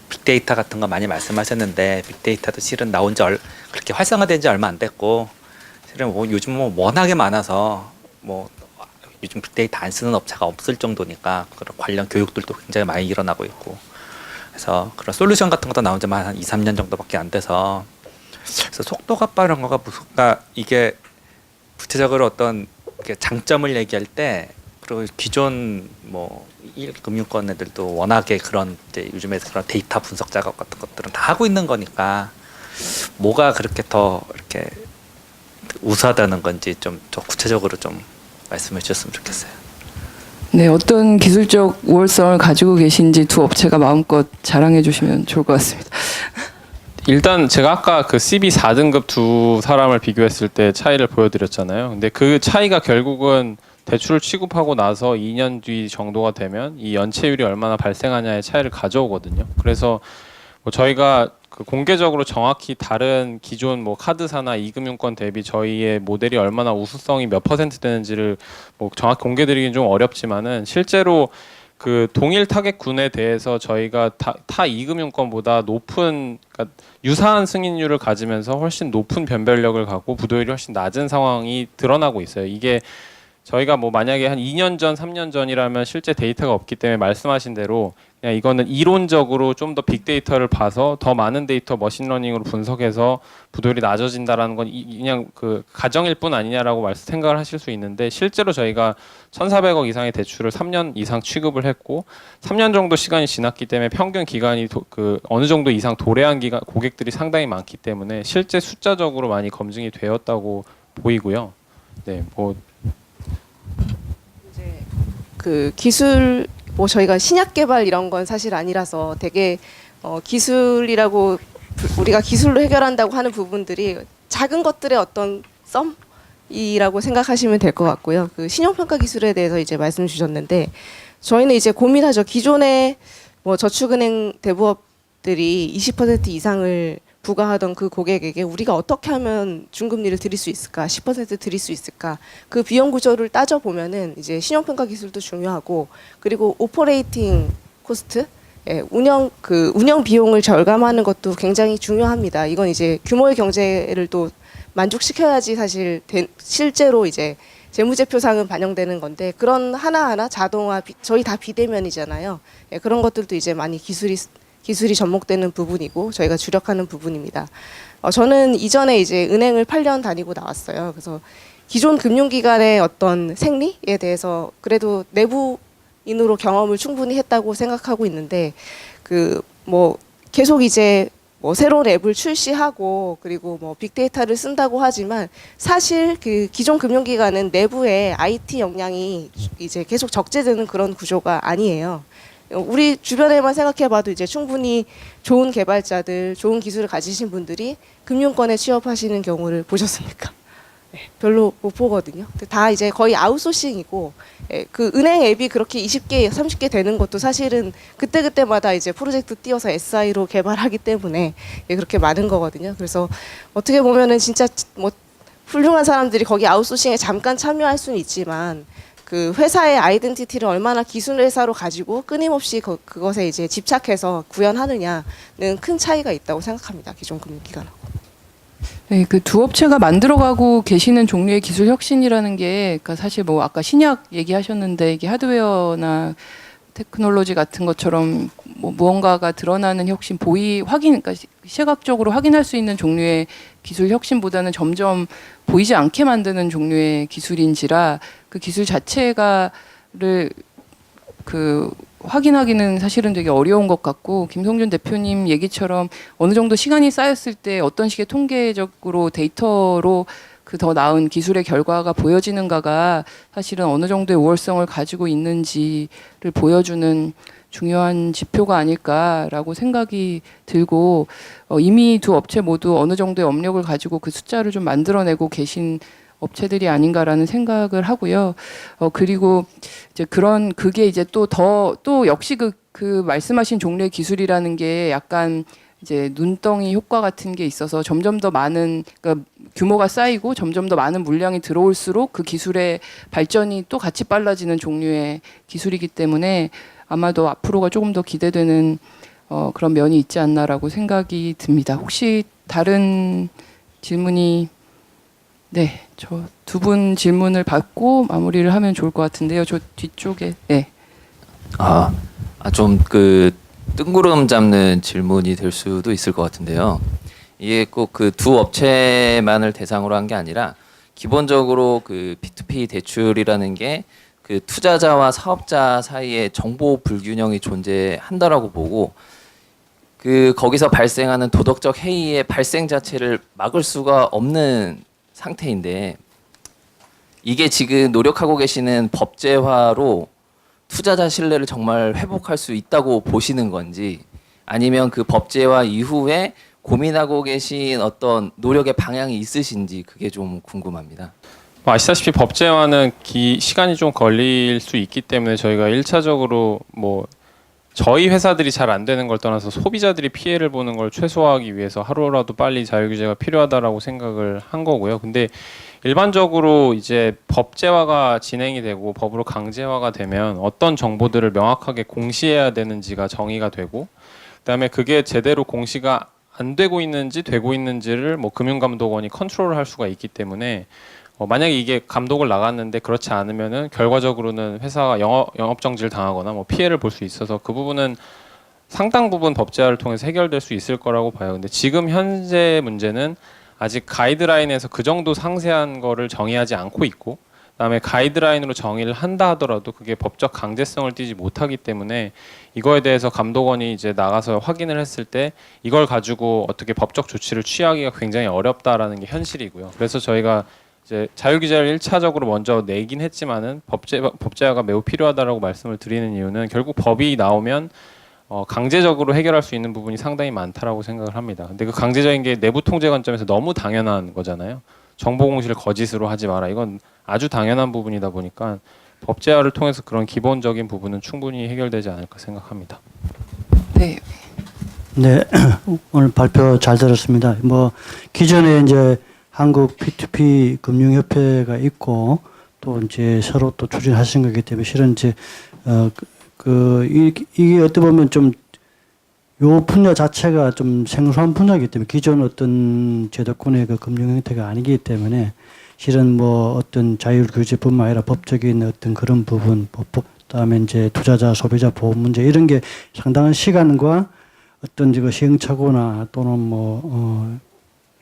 빅데이터 같은 거 많이 말씀하셨는데 빅데이터도 실은 나온 지 그렇게 활성화된 지 얼마 안 됐고 실은 뭐 요즘 뭐 워낙에 많아서 뭐 요즘 빅데이터 안 쓰는 업체가 없을 정도니까 그런 관련 교육들도 굉장히 많이 일어나고 있고 그래서 그런 솔루션 같은 것도 나온 지만 한 2, 3년 정도밖에 안 돼서 그래서 속도가 빠른 거가 그러니까 이게 구체적으로 어떤 장점을 얘기할 때 그리고 기존 뭐 금융권 애들도 워낙에 그런 이제 요즘에 그런 데이터 분석 작업 같은 것들은 다 하고 있는 거니까 뭐가 그렇게 더 이렇게 우수하다는 건지 좀 더 구체적으로 좀 말씀해 주셨으면 좋겠어요. 네, 어떤 기술적 우월성을 가지고 계신지 두 업체가 마음껏 자랑해 주시면 좋을 것 같습니다. 일단 제가 아까 그 CB 4등급 두 사람을 비교했을 때 차이를 보여드렸잖아요. 근데 그 차이가 결국은 대출을 취급하고 나서 2년 뒤 정도가 되면 이 연체율이 얼마나 발생하냐의 차이를 가져오거든요. 그래서 뭐 저희가 그 공개적으로 정확히 다른 기존 뭐 카드사나 이금융권 대비 저희의 모델이 얼마나 우수성이 몇 퍼센트 되는지를 뭐 정확히 공개드리긴 좀 어렵지만은 실제로 그 동일 타겟군에 대해서 저희가 타 이금융권보다 높은 그러니까 유사한 승인율을 가지면서 훨씬 높은 변별력을 갖고 부도율이 훨씬 낮은 상황이 드러나고 있어요. 이게 저희가 뭐 만약에 한 2년 전, 3년 전이라면 실제 데이터가 없기 때문에 말씀하신 대로 그냥 이거는 이론적으로 좀 더 빅데이터를 봐서 더 많은 데이터 머신러닝으로 분석해서 부도율이 낮아진다라는 건 그냥 그 가정일 뿐 아니냐라고 생각을 하실 수 있는데 실제로 저희가 1,400억 이상의 대출을 3년 이상 취급을 했고 3년 정도 시간이 지났기 때문에 평균 기간이 그 어느 정도 이상 도래한 고객들이 상당히 많기 때문에 실제 숫자적으로 많이 검증이 되었다고 보이고요. 네, 뭐 그 기술 뭐 저희가 신약 개발 이런 건 사실 아니라서 되게 기술이라고 우리가 기술로 해결한다고 하는 부분들이 작은 것들의 어떤 썸이라고 생각하시면 될 것 같고요. 그 신용평가 기술에 대해서 이제 말씀 주셨는데 저희는 이제 고민하죠. 기존의 뭐 저축은행 대부업들이 20% 이상을 부과하던 그 고객에게 우리가 어떻게 하면 중금리를 드릴 수 있을까, 10% 드릴 수 있을까, 그 비용 구조를 따져 보면은 이제 신용평가 기술도 중요하고 그리고 오퍼레이팅 코스트, 운영 비용을 절감하는 것도 굉장히 중요합니다. 이건 이제 규모의 경제를 또 만족시켜야지 사실 실제로 이제 재무제표상은 반영되는 건데 그런 하나하나 자동화, 저희 다 비대면이잖아요. 그런 것들도 이제 많이 기술이 접목되는 부분이고 저희가 주력하는 부분입니다. 저는 이전에 이제 은행을 8년 다니고 나왔어요. 그래서 기존 금융기관의 어떤 생리에 대해서 그래도 내부인으로 경험을 충분히 했다고 생각하고 있는데 그 뭐 계속 이제 뭐 새로운 앱을 출시하고 그리고 뭐 빅데이터를 쓴다고 하지만 사실 그 기존 금융기관은 내부에 IT 역량이 이제 계속 적재되는 그런 구조가 아니에요. 우리 주변에만 생각해봐도 이제 충분히 좋은 개발자들, 좋은 기술을 가지신 분들이 금융권에 취업하시는 경우를 보셨습니까? 별로 못 보거든요. 다 이제 거의 아웃소싱이고, 그 은행 앱이 그렇게 20개, 30개 되는 것도 사실은 그때그때마다 이제 프로젝트 띄워서 SI로 개발하기 때문에 그렇게 많은 거거든요. 그래서 어떻게 보면은 진짜 뭐 훌륭한 사람들이 거기 아웃소싱에 잠깐 참여할 수는 있지만 그 회사의 아이덴티티를 얼마나 기술 회사로 가지고 끊임없이 그것에 이제 집착해서 구현하느냐는 큰 차이가 있다고 생각합니다. 기존 금융기관하고. 네, 그 두 업체가 만들어가고 계시는 종류의 기술 혁신이라는 게, 그러니까 사실 뭐 아까 신약 얘기하셨는데 이게 하드웨어나 테크놀로지 같은 것처럼 뭐 무언가가 드러나는 혁신, 그러니까 시각적으로 확인할 수 있는 종류의 기술 혁신보다는 점점 보이지 않게 만드는 종류의 기술인지라 그 기술 자체가를 그 확인하기는 사실은 되게 어려운 것 같고, 김성준 대표님 얘기처럼 어느 정도 시간이 쌓였을 때 어떤 식의 통계적으로 데이터로 그 더 나은 기술의 결과가 보여지는가가 사실은 어느 정도의 우월성을 가지고 있는지를 보여주는 중요한 지표가 아닐까라고 생각이 들고, 이미 두 업체 모두 어느 정도의 업력을 가지고 그 숫자를 좀 만들어내고 계신 업체들이 아닌가라는 생각을 하고요. 그리고 이제 그게 이제 또 역시 그 말씀하신 종류의 기술이라는 게 약간 이제 눈덩이 효과 같은 게 있어서 점점 더 많은, 그러니까 규모가 쌓이고 점점 더 많은 물량이 들어올수록 그 기술의 발전이 또 같이 빨라지는 종류의 기술이기 때문에 아마도 앞으로가 조금 더 기대되는 그런 면이 있지 않나라고 생각이 듭니다. 혹시 다른 질문이, 네, 저 두 분 질문을 받고 마무리를 하면 좋을 것 같은데요. 저 뒤쪽에, 네. 좀 그 뜬구름 잡는 질문이 될 수도 있을 것 같은데요. 이게 꼭 그 두 업체만을 대상으로 한 게 아니라 기본적으로 그 P2P 대출이라는 게 그 투자자와 사업자 사이에 정보 불균형이 존재한다라고 보고, 그 거기서 발생하는 도덕적 해이의 발생 자체를 막을 수가 없는 상태인데, 이게 지금 노력하고 계시는 법제화로 투자자 신뢰를 정말 회복할 수 있다고 보시는 건지, 아니면 그 법제화 이후에 고민하고 계신 어떤 노력의 방향이 있으신지 그게 좀 궁금합니다. 아시다시피 법제화는 시간이 좀 걸릴 수 있기 때문에 저희가 1차적으로 뭐 저희 회사들이 잘 안 되는 걸 떠나서 소비자들이 피해를 보는 걸 최소화하기 위해서 하루라도 빨리 자율규제가 필요하다라고 생각을 한 거고요. 근데 일반적으로 이제 법제화가 진행이 되고 법으로 강제화가 되면 어떤 정보들을 명확하게 공시해야 되는지가 정의가 되고, 그다음에 그게 제대로 공시가 안 되고 있는지 되고 있는지를 뭐 금융감독원이 컨트롤할 수가 있기 때문에 만약에 이게 감독을 나갔는데 그렇지 않으면은 결과적으로는 회사가 영업 정지를 당하거나 뭐 피해를 볼 수 있어서 그 부분은 상당 부분 법제화를 통해서 해결될 수 있을 거라고 봐요. 근데 지금 현재 문제는 아직 가이드라인에서 그 정도 상세한 거를 정의하지 않고 있고, 그다음에 가이드라인으로 정의를 한다 하더라도 그게 법적 강제성을 띠지 못하기 때문에 이거에 대해서 감독원이 이제 나가서 확인을 했을 때 이걸 가지고 어떻게 법적 조치를 취하기가 굉장히 어렵다라는 게 현실이고요. 그래서 저희가 이제 자유기재를 1차적으로 먼저 내긴 했지만은 법제화가 매우 필요하다라고 말씀을 드리는 이유는 결국 법이 나오면 강제적으로 해결할 수 있는 부분이 상당히 많다라고 생각을 합니다. 근데 그 강제적인 게 내부 통제 관점에서 너무 당연한 거잖아요. 정보 공시를 거짓으로 하지 마라. 이건 아주 당연한 부분이다 보니까 법제화를 통해서 그런 기본적인 부분은 충분히 해결되지 않을까 생각합니다. 네. 네, 오늘 발표 잘 들었습니다. 뭐 기존에 이제 한국 P2P 금융협회가 있고 또 이제 새로 또 추진하신 거기 때문에 실은 이제 이게 어떻게 보면 좀 요 분야 자체가 좀 생소한 분야이기 때문에 기존 어떤 제도권의 그 금융 형태가 아니기 때문에 실은 뭐 어떤 자율 규제뿐만 아니라 법적인 어떤 그런 부분, 그다음에 이제 투자자 소비자 보호 문제 이런 게 상당한 시간과 어떤 이거 시행착오나 또는 뭐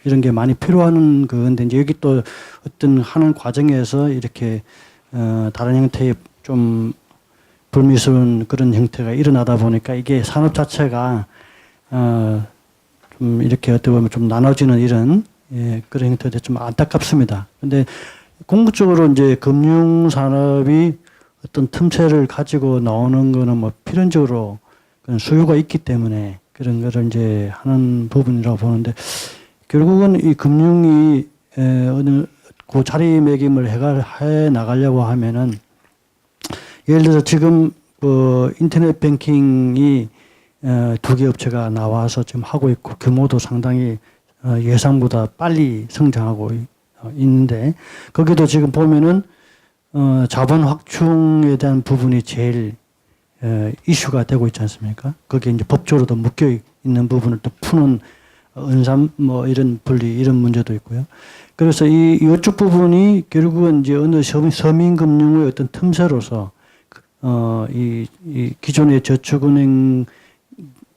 이런 게 많이 필요한 건데 이제 여기 또 어떤 하는 과정에서 이렇게 다른 형태의 좀 불미스러운 그런 형태가 일어나다 보니까 이게 산업 자체가 좀 이렇게 어떻게 보면 좀 나눠지는 이런 그런 형태도 좀 안타깝습니다. 근데 궁극적으로 이제 금융 산업이 어떤 틈새를 가지고 나오는 거는 뭐 필연적으로 그런 수요가 있기 때문에 그런 거를 이제 하는 부분이라고 보는데 결국은 이 금융이 어느 그 자리매김을 해 나가려고 하면은 예를 들어서 지금 그 인터넷 뱅킹이 2개 업체가 나와서 지금 하고 있고 규모도 상당히 예상보다 빨리 성장하고 있는데 거기도 지금 보면은 자본 확충에 대한 부분이 제일 이슈가 되고 있지 않습니까? 거기에 이제 법적으로도 묶여 있는 부분을 또 푸는 은삼 뭐 이런 분리 이런 문제도 있고요. 그래서 이쪽 부분이 결국은 이제 어느 서민 금융의 어떤 틈새로서 이 기존의 저축은행들이나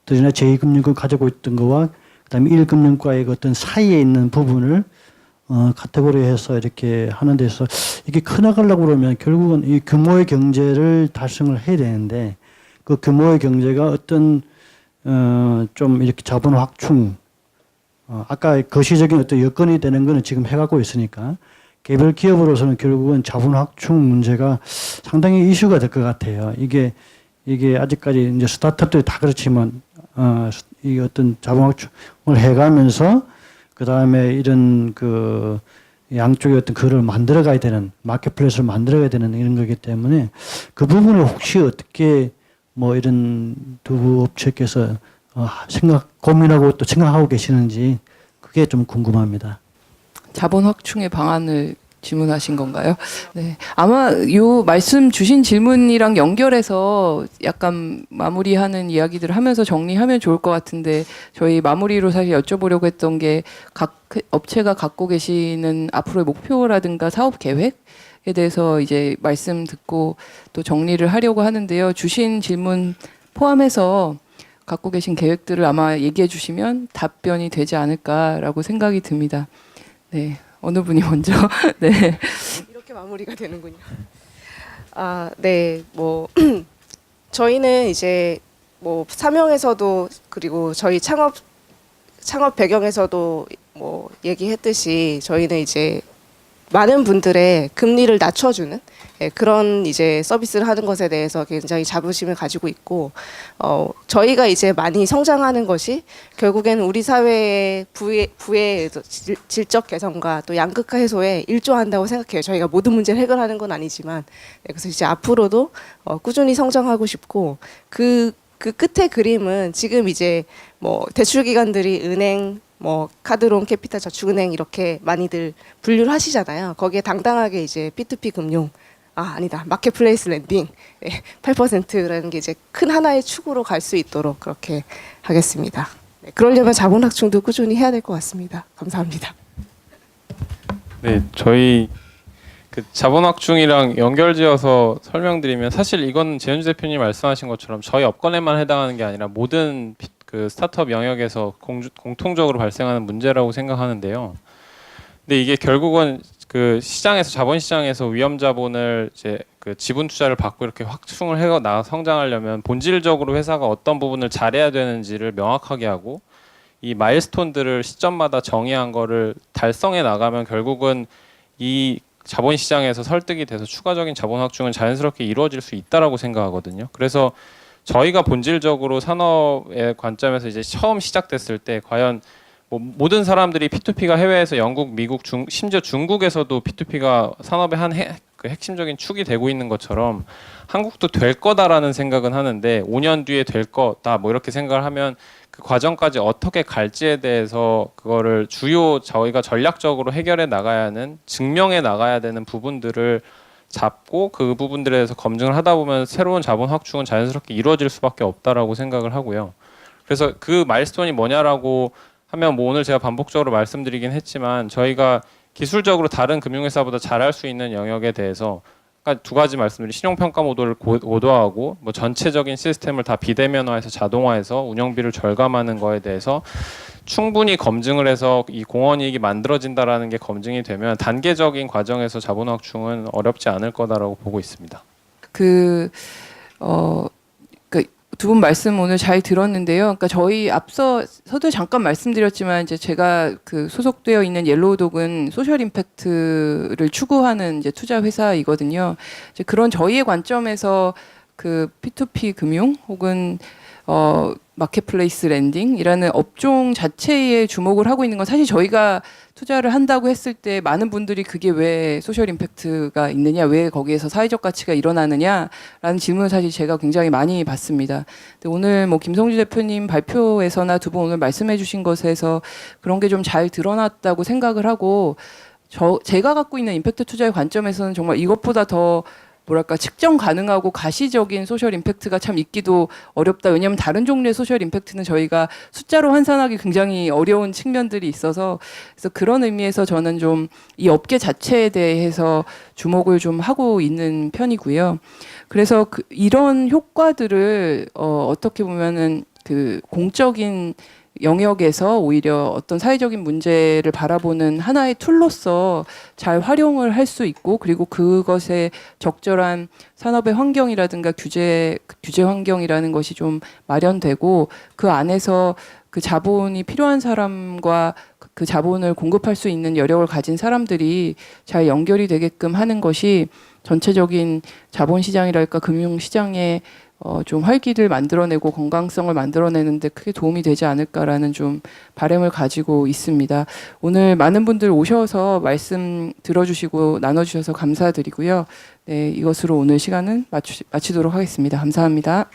제2금융권 가지고 있던 거와 그다음에 1금융과의 어떤 사이에 있는 부분을 카테고리해서 이렇게 하는 데서 이게 커나가려고 그러면 결국은 이 규모의 경제를 달성을 해야 되는데 그 규모의 경제가 어떤 좀 이렇게 자본 확충 아까 거시적인 어떤 여건이 되는 거는 지금 해가고 있으니까 개별 기업으로서는 결국은 자본 확충 문제가 상당히 이슈가 될 것 같아요. 이게 아직까지 이제 스타트업들이 다 그렇지만 이 어떤 자본 확충을 해가면서 그 다음에 이런 그 양쪽의 어떤 그를 만들어가야 되는 마켓플레이스를 만들어가야 되는 이런 거기 때문에 그 부분을 혹시 어떻게 뭐 이런 두 업체께서 고민하고 또 생각하고 계시는지 그게 좀 궁금합니다. 자본 확충의 방안을 질문하신 건가요? 네. 아마 요 말씀 주신 질문이랑 연결해서 약간 마무리하는 이야기들을 하면서 정리하면 좋을 것 같은데 저희 마무리로 사실 여쭤보려고 했던 게 각 업체가 갖고 계시는 앞으로의 목표라든가 사업 계획에 대해서 이제 말씀 듣고 또 정리를 하려고 하는데요. 주신 질문 포함해서 갖고 계신 계획들을 아마 얘기해 주시면 답변이 되지 않을까라고 생각이 듭니다. 네. 어느 분이 먼저? 네. 이렇게 마무리가 되는군요. 네, 뭐 저희는 이제 뭐 사명에서도 그리고 저희 창업 배경에서도 뭐 얘기했듯이 저희는 이제 많은 분들의 금리를 낮춰주는 그런 이제 서비스를 하는 것에 대해서 굉장히 자부심을 가지고 있고 저희가 이제 많이 성장하는 것이 결국에는 우리 사회의 부의 질적 개선과 또 양극화 해소에 일조한다고 생각해요. 저희가 모든 문제를 해결하는 건 아니지만 그래서 이제 앞으로도 꾸준히 성장하고 싶고 그 끝의 그림은 지금 이제 뭐 대출 기관들이 은행 뭐 카드론, 캐피탈, 저축은행 이렇게 많이들 분류를 하시잖아요. 거기에 당당하게 이제 P2P 금융 아니다. 마켓플레이스 랜딩 8%라는 게 이제 큰 하나의 축으로 갈 수 있도록 그렇게 하겠습니다. 네, 그러려면 자본 확충도 꾸준히 해야 될 것 같습니다. 감사합니다. 네, 저희 그 자본 확충이랑 연결지어서 설명드리면 사실 이건 재현주 대표님 말씀하신 것처럼 저희 업권에만 해당하는 게 아니라 모든 그 스타트업 영역에서 공통적으로 발생하는 문제라고 생각하는데요. 근데 이게 결국은 그 시장에서 자본 시장에서 위험 자본을 이제 그 지분 투자를 받고 이렇게 확충을 해 나 성장하려면 본질적으로 회사가 어떤 부분을 잘해야 되는지를 명확하게 하고 이 마일스톤들을 시점마다 정의한 거를 달성해 나가면 결국은 이 자본시장에서 설득이 돼서 추가적인 자본 확충은 자연스럽게 이루어질 수 있다라고 생각하거든요. 그래서 저희가 본질적으로 산업의 관점에서 이제 처음 시작됐을 때 과연 뭐 모든 사람들이 P2P가 해외에서 영국, 미국, 심지어 중국에서도 P2P가 산업의 그 핵심적인 축이 되고 있는 것처럼 한국도 될 거다라는 생각은 하는데 5년 뒤에 될 거다 뭐 이렇게 생각을 하면 그 과정까지 어떻게 갈지에 대해서 그거를 주요 저희가 전략적으로 해결해 나가야 하는 증명해 나가야 되는 부분들을 잡고 그 부분들에 대해서 검증을 하다 보면 새로운 자본 확충은 자연스럽게 이루어질 수밖에 없다라고 생각을 하고요. 그래서 그 마일스톤이 뭐냐라고 하면 뭐 오늘 제가 반복적으로 말씀드리긴 했지만 저희가 기술적으로 다른 금융회사보다 잘할 수 있는 영역에 대해서 그러니까 두 가지 말씀드린 신용평가 모델을 고도화하고 뭐 전체적인 시스템을 다 비대면화해서 자동화해서 운영비를 절감하는 거에 대해서 충분히 검증을 해서 이 공헌이익이 만들어진다라는 게 검증이 되면 단계적인 과정에서 자본 확충은 어렵지 않을 거다라고 보고 있습니다. 두 분 말씀 오늘 잘 들었는데요. 그러니까 저희 앞서 서두에 잠깐 말씀드렸지만 이제 제가 그 소속되어 있는 옐로우독은 소셜 임팩트를 추구하는 이제 투자 회사이거든요. 이제 그런 저희의 관점에서 그 P2P 금융 혹은 마켓플레이스 랜딩이라는 업종 자체에 주목을 하고 있는 건 사실 저희가 투자를 한다고 했을 때 많은 분들이 그게 왜 소셜 임팩트가 있느냐, 왜 거기에서 사회적 가치가 일어나느냐라는 질문을 사실 제가 굉장히 많이 받습니다. 근데 오늘 뭐 김성주 대표님 발표에서나 두 분 오늘 말씀해 주신 것에서 그런 게 좀 잘 드러났다고 생각을 하고 제가 갖고 있는 임팩트 투자의 관점에서는 정말 이것보다 더 뭐랄까 측정 가능하고 가시적인 소셜 임팩트가 참 있기도 어렵다. 왜냐하면 다른 종류의 소셜 임팩트는 저희가 숫자로 환산하기 굉장히 어려운 측면들이 있어서 그래서 그런 의미에서 저는 좀 이 업계 자체에 대해서 주목을 좀 하고 있는 편이고요. 그래서 이런 효과들을 어떻게 보면은 그 공적인 영역에서 오히려 어떤 사회적인 문제를 바라보는 하나의 툴로서 잘 활용을 할 수 있고 그리고 그것에 적절한 산업의 환경이라든가 규제 환경이라는 것이 좀 마련되고 그 안에서 그 자본이 필요한 사람과 그 자본을 공급할 수 있는 여력을 가진 사람들이 잘 연결이 되게끔 하는 것이 전체적인 자본시장이랄까 금융시장의 좀 활기를 만들어내고 건강성을 만들어내는데 크게 도움이 되지 않을까라는 좀 바람을 가지고 있습니다. 오늘 많은 분들 오셔서 말씀 들어주시고 나눠주셔서 감사드리고요. 네, 이것으로 오늘 시간은 마치도록 하겠습니다. 감사합니다.